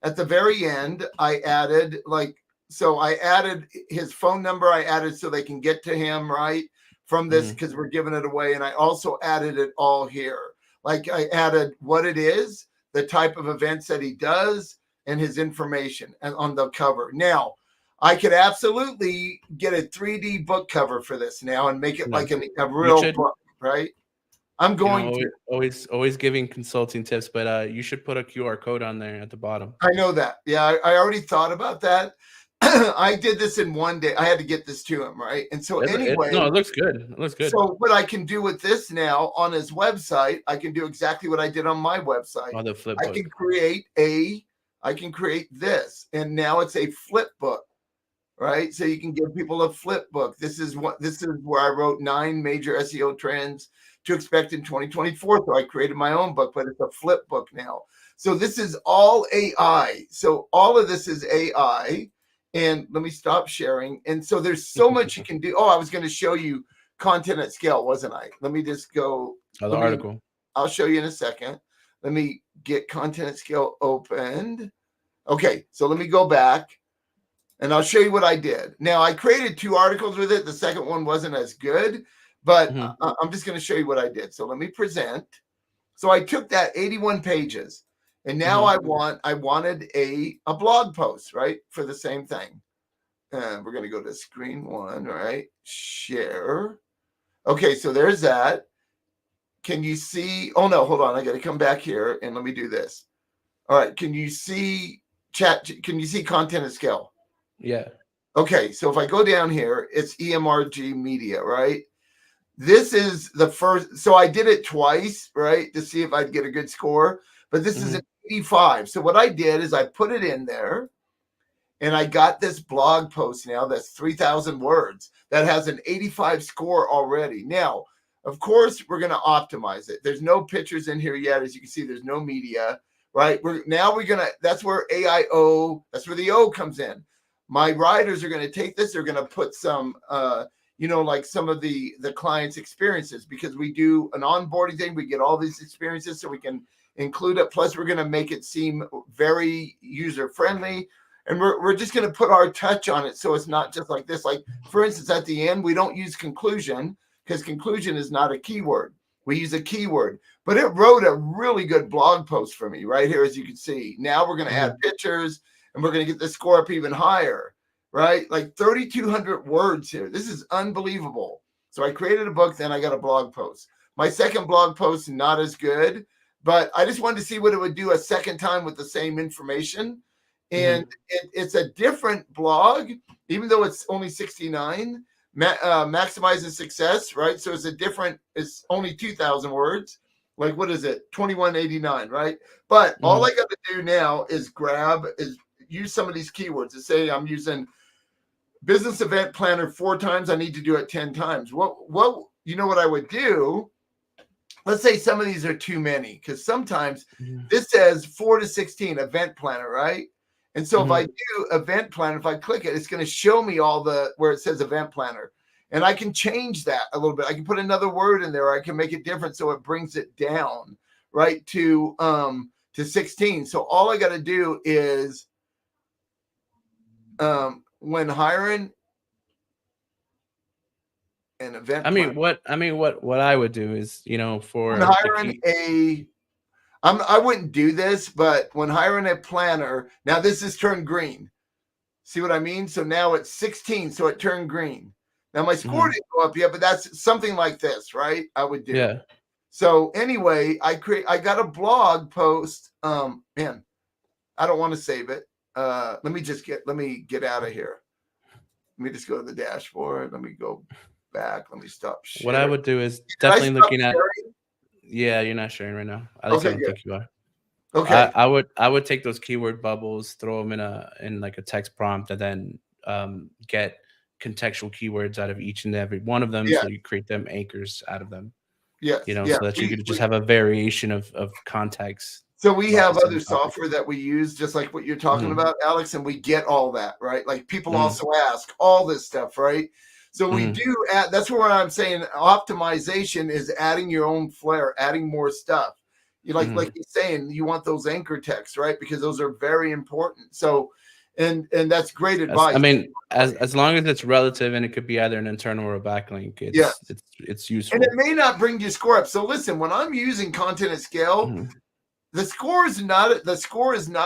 at the very end, I added I added his phone number. I added so they can get to him, right? From this because we're giving it away. And I also added it all here. Like I added what it is, the type of events that he does, and his information and on the cover. Now, I could absolutely get a 3D book cover for this now and make it like a real book, right? I'm going to. Always giving consulting tips, but you should put a QR code on there at the bottom. I know that. Yeah, I already thought about that. I did this in one day. I had to get this to him, right? And so anyway, it looks good. It looks good. So what I can do with this now on his website, I can do exactly what I did on my website. Oh, the flip book. I can create this, and now it's a flip book, right? So you can give people a flip book. This is where I wrote 9 major SEO trends to expect in 2024. So I created my own book, but it's a flip book now. So this is all AI. So all of this is AI. And let me stop sharing. And so there's so much you can do. Oh, I was going to show you Content at Scale, wasn't I? Let me just go. The article. I'll show you in a second. Let me get Content at Scale opened. Okay, so let me go back and I'll show you what I did. Now, I created 2 articles with it. The second one wasn't as good, but I'm just going to show you what I did. So let me present. So I took that 81 pages. And now I wanted a blog post, right, for the same thing. We're going to go to screen 1, right? Share. Okay, so there's that. Can you see? Oh, no, hold on. I got to come back here and let me do this. All right. Can you see Can you see Content at Scale? Yeah. Okay, so if I go down here, it's EMRG Media, right? This is the first. So I did it twice, right, to see if I'd get a good score. But this is an 85. So what I did is I put it in there and I got this blog post now that's 3,000 words that has an 85 score already. Now, of course, we're going to optimize it. There's no pictures in here yet. As you can see, there's no media, right? That's where AIO, that's where the O comes in. My writers are going to take this. They're going to put some, like some of the client's experiences because we do an onboarding thing. We get all these experiences so we can include it. Plus, we're going to make it seem very user friendly, and we're just going to put our touch on it so it's not just like this. Like for instance, at the end, we don't use conclusion because conclusion is not a keyword. We use a keyword, but it wrote a really good blog post for me right here, as you can see. Now we're going to add pictures, and we're going to get the score up even higher, right? Like 3,200 words here. This is unbelievable. So I created a book, then I got a blog post. My second blog post, not as good. But I just wanted to see what it would do a second time with the same information. And it's a different blog, even though it's only 69, maximizing success, right? So it's only 2,000 words. like what is it, 21.89, right? But all I Mhm. got to do now is use some of these keywords to say I'm using business event planner 4 times. I need to do it 10 times. What you know what I would do? Let's say some of these are too many, because sometimes Mhm. this says 4 to 16 event planner, right? And so if I Mhm. do event planner, if I click it, it's going to show me all the where it says event planner. And I can change that a little bit. I can put another word in there. I can make it different so it brings it down, right, to 16. So all I got to do is when hiring an event planner, What I would do is, when for the hiring key. a I wouldn't do this, but when hiring a planner, now this is turned green. See what I mean? So now it's 16, so it turned green. Now my score Mhm. didn't go up yet, but that's something like this, right? I would do. Yeah. So anyway, I got a blog post. Man, I don't want to save it. Let me get out of here. Let me just go to the dashboard. Let me go back. Let me stop What I sharing. would do is Did I definitely stop looking at. sharing? Yeah, you're not sharing right now. At least I Okay, don't good. think you are. I, Okay. I would I would take those keyword bubbles, throw them in like a text prompt, and then get contextual keywords out of each and every one of them. Yeah. So you create them anchors out of them, Yes. Yeah. so that you could just have a variation of context So we about the have same other topic. software that we use, just like what you're talking Hmm. about, Alex, and we get all that, right? Like people Hmm. also ask all this stuff, right? So we Hmm. do add, that's where I'm saying optimization is adding your own flair, adding more stuff. You like Hmm. he's saying, you want those anchor texts, right? Because those are very important. So and that's great advice. As long as it's relative and it could be either an internal or a backlink, Yeah. it's And it useful. may not bring your score up. So listen, when I'm using content at scale, Hmm. the score is not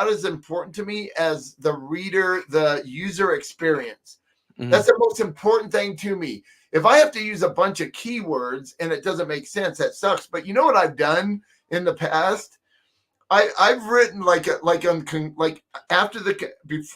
as important to me as the user experience. Hmm. That's the most important thing to me. If I have to use a bunch of keywords and it doesn't make sense, that sucks. But you know what I've done in the past? I've written like after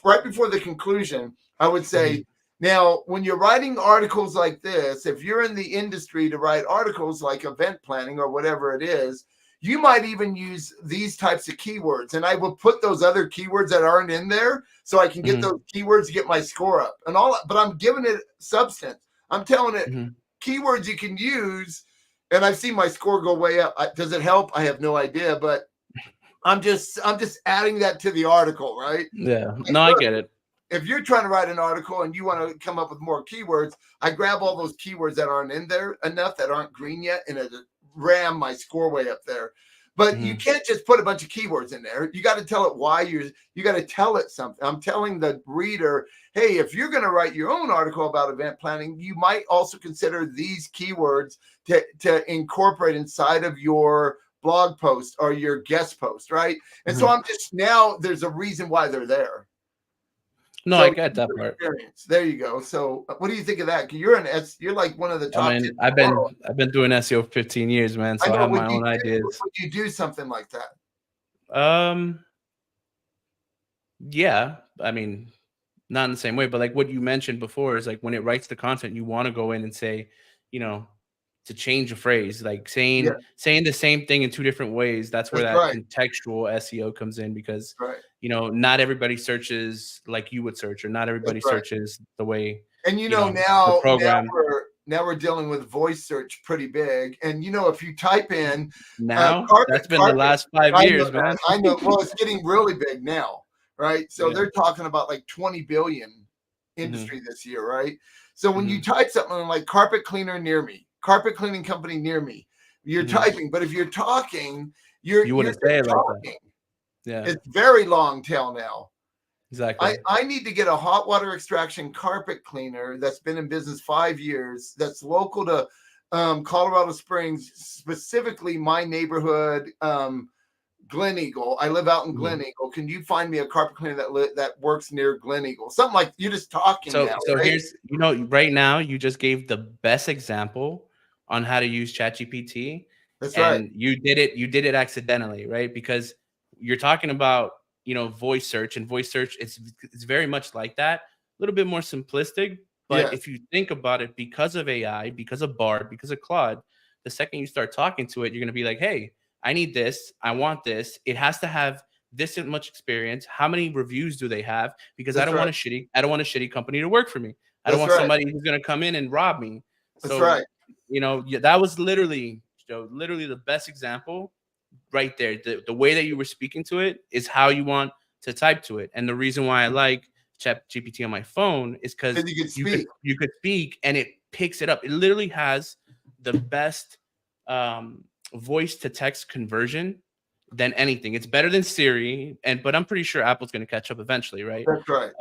right before the conclusion, I would Hmm. say, now when you're writing articles like this, if you're in the industry to write articles like event planning or whatever it is, you might even use these types of keywords, and I will put those other keywords that aren't in there so I can get Hmm. those keywords to get my score up and all. But I'm giving it substance. I'm telling it Hmm. keywords you can use, and I've seen my score go way up. Does it help? I have no idea, but I'm just adding that to the article, right? Yeah. Like, No, I look, get it. if you're trying to write an article and you want to come up with more keywords, I grab all those keywords that aren't in there enough, that aren't green yet, and it ram my score way up there. But you Hmm. can't just put a bunch of keywords in there. You got to tell it why you got to tell it something. I'm telling the reader, hey, if you're going to write your own article about event planning, you might also consider these keywords to incorporate inside of your blog post or your guest post, right? And so Hmm. I'm just, now there's a reason why they're there. No, I So get that part. experience. There you go. So what do you think of that? You're like one of the I top 10 mean, in I've the world. been I've been doing SEO 15 years, man, I so I know. have my own ideas. Would you do something like that? Um, yeah, I mean, not in the same way, but like what you mentioned before is like when it writes the content, you want to go in and say, you know, to change a phrase, like Yeah, saying the same thing in two different ways. That's where that's that right. contextual SEO comes in because Right. not everybody searches like you would search, or not That's everybody right. searches the way And the program. now we're dealing with voice search pretty big. And if you type in Now that's been the carpet, last five I know years, that. man. I know. Well, it's getting really big now, right? So Yeah. they're talking about like 20 billion Hmm. industry this year, right? So when you Hmm. type something like carpet cleaner near me, carpet cleaning company near me, you're Hmm. typing. But if you're talking, you're You you're wouldn't say just it like that. talking. Yeah, It's very long tail now. exactly. I need to get a hot water extraction carpet cleaner that's been in business 5 years, that's local to Colorado Springs, specifically my neighborhood, Glen Eagle. I live out in Mhm. Glen Eagle. Can you find me a carpet cleaner that works near Glen Eagle? Something like, you're just talking So now, so right? here's right now you just gave the best example on how to use ChatGPT, That's right. and you did it accidentally, right? Because you're talking about, voice search, and voice search, it's very much like that, a little bit more simplistic, but Yes. if you think about it, because of AI, because of Bard, because of Claude, the second you start talking to it, you're going to be like, "Hey, I need this, I want this, it has to have this much experience. How many reviews do they have? Because That's right. I don't want a shitty company to work for me. I don't That's want right. somebody who's going to come in and rob me. That's So, right. that was literally, Joe, literally the best example right there. The way that you were speaking to it is how you want to type to it. And the reason why I like ChatGPT on my phone is because And you can you could speak. speak and it picks it up. It literally has the best voice to text conversion than anything. It's better than Siri, but I'm pretty sure Apple's going to catch up eventually, right? That's right.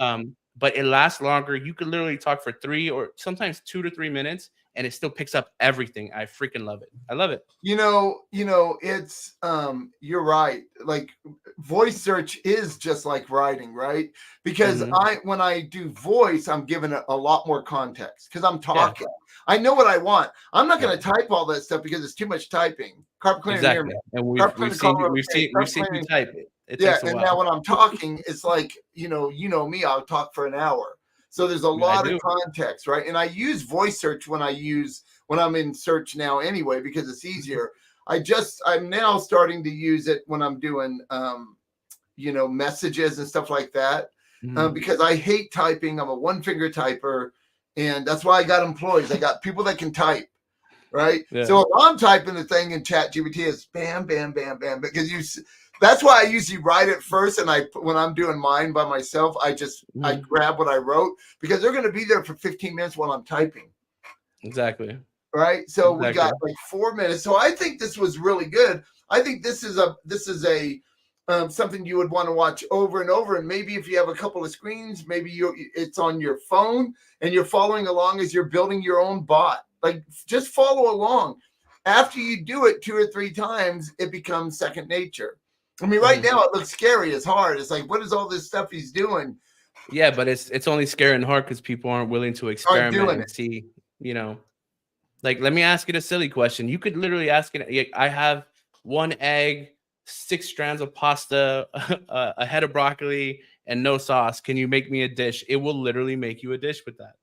But it lasts longer. You could literally talk for 3 or sometimes 2 to 3 minutes, and it still picks up everything. I freaking love it. I love it. It's you're right. Like voice search is just like writing, right? Because when I do voice, I'm given a lot more context because I'm talking. Yeah. I know what I want. I'm not going Right. to type all that stuff because it's too much typing. Carpet cleaner near me. Exactly. And Carpet we've cleaner seen color. we've seen you type it. It Yeah, takes a and now while. when I'm talking, it's like, me, I'll talk for an hour. So there's a I lot of do. context, right? And I use voice search when I'm in search now anyway, because it's easier. I'm now starting to use it when I'm doing, messages and stuff like that, because I hate typing. I'm a one finger typer. And that's why I got employees. I got people that can type. Right. Yeah. So if I'm typing the thing in ChatGPT, it's bam, bam, bam, bam, because that's why I usually write it first. And when I'm doing mine by myself, I grab what I wrote because they're going to be there for 15 minutes while I'm typing. Exactly. Right. So we got like 4 minutes. So I think this was really good. I think this is a something you would want to watch over and over. And maybe if you have a couple of screens, maybe it's on your phone and you're following along as you're building your own bot. Like just follow along. After you do it 2 or 3 times, it becomes second nature. I mean, right now it looks scary. It's hard. It's like, what is all this stuff he's doing? Yeah, but it's only scary and hard because people aren't willing to experiment and see, Like, let me ask you a silly question. You could literally ask it. I have 1 egg, 6 strands of pasta, a head of broccoli, and no sauce. Can you make me a dish? It will literally make you a dish with that.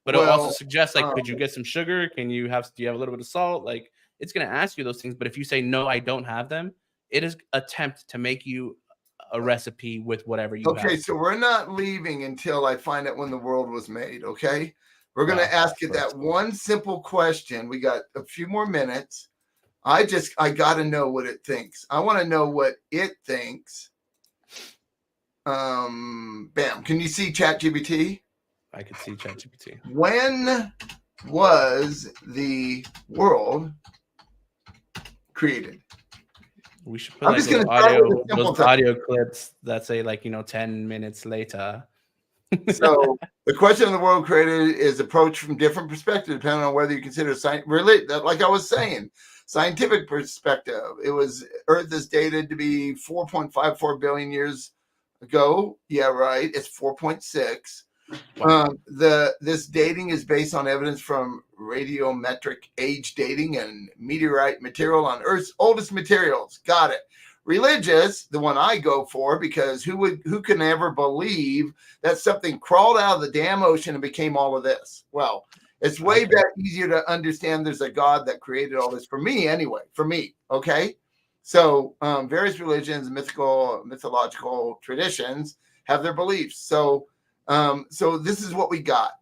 But it'll also suggest, like, could you get some sugar? Do you have a little bit of salt? Like, it's going to ask you those things. But if you say, no, I don't have them, it is attempt to make you a recipe with whatever you have. Okay, so we're not leaving until I find out when the world was made, okay? We're going to ask it that one simple question. We got a few more minutes. I got to know what it thinks. I want to know what it thinks. Bam. Can you see ChatGPT? I could see ChatGPT. When was the world created? We should put those audio clips that say 10 minutes later. So the question of the world created is approached from different perspectives, depending on whether you consider like I was saying, scientific perspective. It was Earth is dated to be 4.54 billion years ago. Yeah, right. It's 4.6. Wow. This dating is based on evidence from radiometric age dating and meteorite material on Earth's oldest materials. Got it. Religious, the one I go for, because who can ever believe that something crawled out of the damn ocean and became all of this? Well, it's way better, easier to understand there's a God that created all this for me anyway, okay? So various religions, mythological traditions have their beliefs. So this is what we got.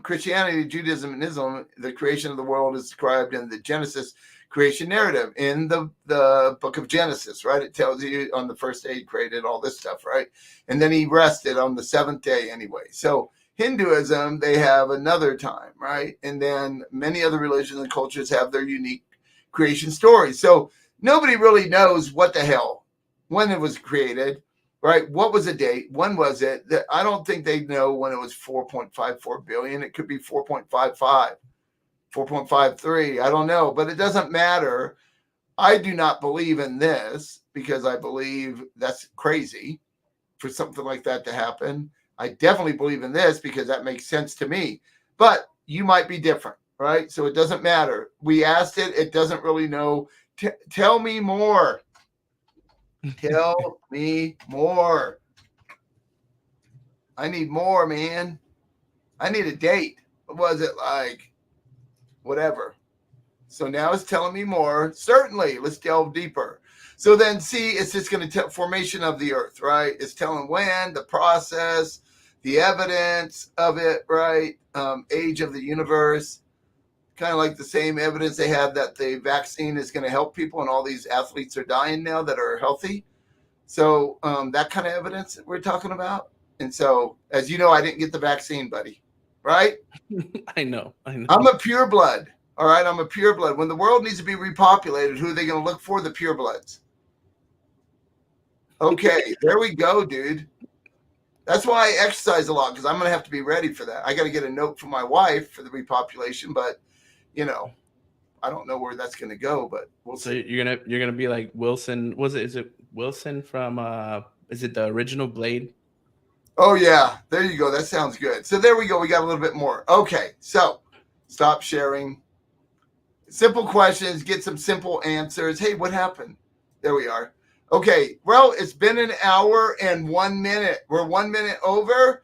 Christianity, Judaism, and Islam, the creation of the world is described in the Genesis creation narrative in the book of Genesis, right? It tells you on the first day he created all this stuff, right? And then he rested on the 7th day anyway. So Hinduism, they have another time, right? And then many other religions and cultures have their unique creation stories. So nobody really knows what the hell, when it was created, right? What was the date? When was it? I don't think they know when it was 4.54 billion. It could be 4.55. 4.53. I don't know, but it doesn't matter. I do not believe in this because I believe that's crazy for something like that to happen. I definitely believe in this because that makes sense to me, but you might be different, right? So it doesn't matter. We asked it. It doesn't really know. Tell me more. Tell me more. I need more, man. I need a date. What was it like? Whatever. So now it's telling me more. Certainly, let's delve deeper. So then, see, it's just going to tell formation of the Earth, right? It's telling when, the process, the evidence of it, right? Age of the universe, kind of like the same evidence they have that the vaccine is going to help people, and all these athletes are dying now that are healthy. So that kind of evidence that we're talking about. And so, as you know, I didn't get the vaccine, buddy, right? I know. I'm a pure blood. All right, I'm a pure blood. When the world needs to be repopulated, who are they going to look for? The pure bloods. Okay, there we go, dude. That's why I exercise a lot, because I'm going to have to be ready for that. I got to get a note from my wife for the repopulation, but you know, I don't know where that's going to go, but we'll So see. you're gonna be like Wilson. Is it Wilson from is it the original Blade? Oh yeah, there you go. That sounds good. So there we go. We got a little bit more. Okay, so stop sharing. Simple questions, get some simple answers. Hey, what happened? There we are. Okay, well, it's been an hour and 1 minute. We're 1 minute over.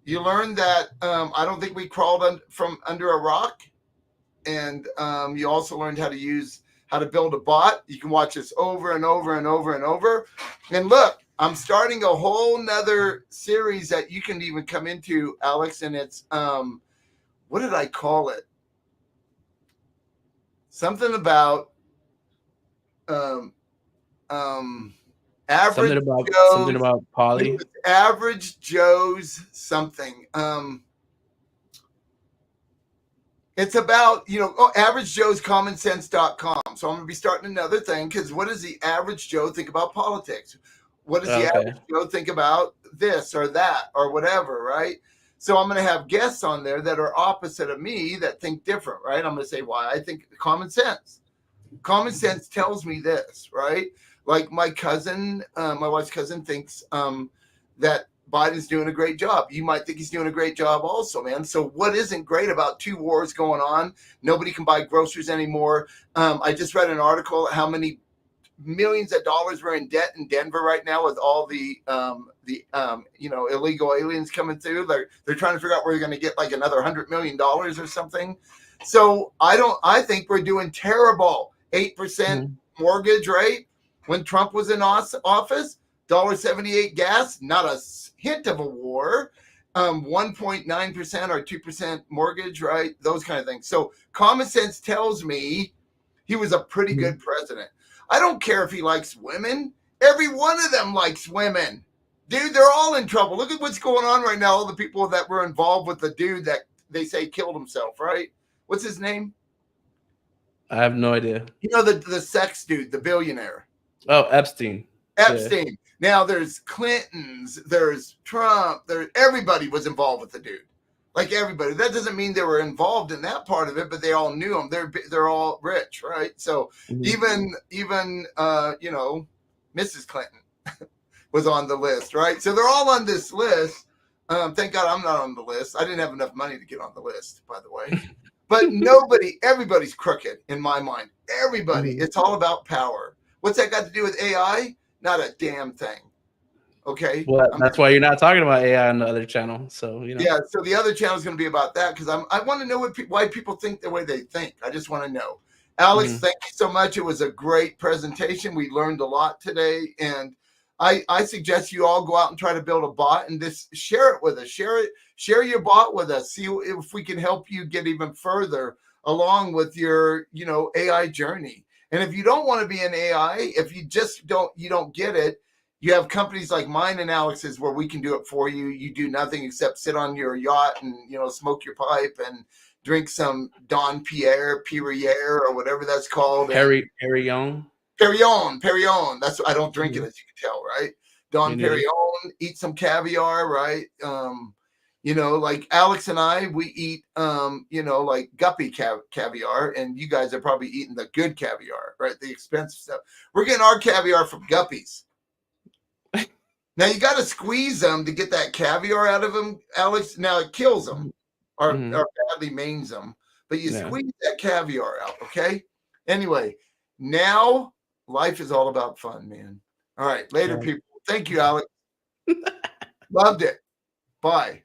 You learned that I don't think we crawled from under a rock, and you also learned how to build a bot. You can watch this over and over and over and over. And look, I'm starting a whole nother series that you can even come into, Alex, and it's what did I call it? Something about average something about Polly. Average Joe's something. It's about, averagejoescommonsense.com. So I'm going to be starting another thing, because what does the average Joe think about politics? What does the average Joe think about this or that or whatever, right? So I'm going to have guests on there that are opposite of me that think different, right? I'm going to say why I think common sense. Common sense tells me this, right? Like my cousin, my wife's cousin, thinks that Biden's doing a great job. You might think he's doing a great job also, man. So what isn't great about 2 wars going on? Nobody can buy groceries anymore. I just read an article how many millions of dollars we're in debt in Denver right now with all the illegal aliens coming through. They're trying to figure out where they're going to get like another $100 million or something. So I think we're doing terrible. 8% mortgage rate when Trump was in office. $1.78 gas, not a hint of a war. 1.9% or 2% mortgage, right? Those kind of things. So common sense tells me he was a pretty good president. I don't care if he likes women. Every one of them likes women. Dude, they're all in trouble. Look at what's going on right now. All the people that were involved with the dude that they say killed himself, right? What's his name? I have no idea. You know, the sex dude, the billionaire. Oh, Epstein. Epstein. Yeah. Now there's Clintons, there's Trump, everybody was involved with the dude. Like everybody. That doesn't mean they were involved in that part of it, but they all knew him. They're all rich, right? So even Mrs. Clinton was on the list, right? So they're all on this list. Thank God I'm not on the list. I didn't have enough money to get on the list, by the way. But everybody's crooked in my mind. Everybody. It's all about power. What's that got to do with AI? Not a damn thing. Okay. Well, that's why you're not talking about AI on the other channel. So, Yeah. So the other channel is going to be about that, because I want to know why people think the way they think. I just want to know. Alex, thank you so much. It was a great presentation. We learned a lot today, and I suggest you all go out and try to build a bot and just share it with us. Share your bot with us. See if we can help you get even further along with your, AI journey. And if you don't want to be an AI, if you just don't get it, you have companies like mine and Alex's where we can do it for you. You do nothing except sit on your yacht and, smoke your pipe and drink some Don Perrier or whatever that's called. Perrier. Perrier. That's I don't drink it, as you can tell, right? Don Perrier. Eat some caviar, right? Like Alex and I, we eat, like guppy caviar, and you guys are probably eating the good caviar, right? The expensive stuff. We're getting our caviar from guppies. Now you got to squeeze them to get that caviar out of them, Alex. Now it kills them or badly maims them, but you squeeze that caviar out, okay? Anyway, now life is all about fun, man. All right, later, people. Thank you, Alex. Loved it. Bye.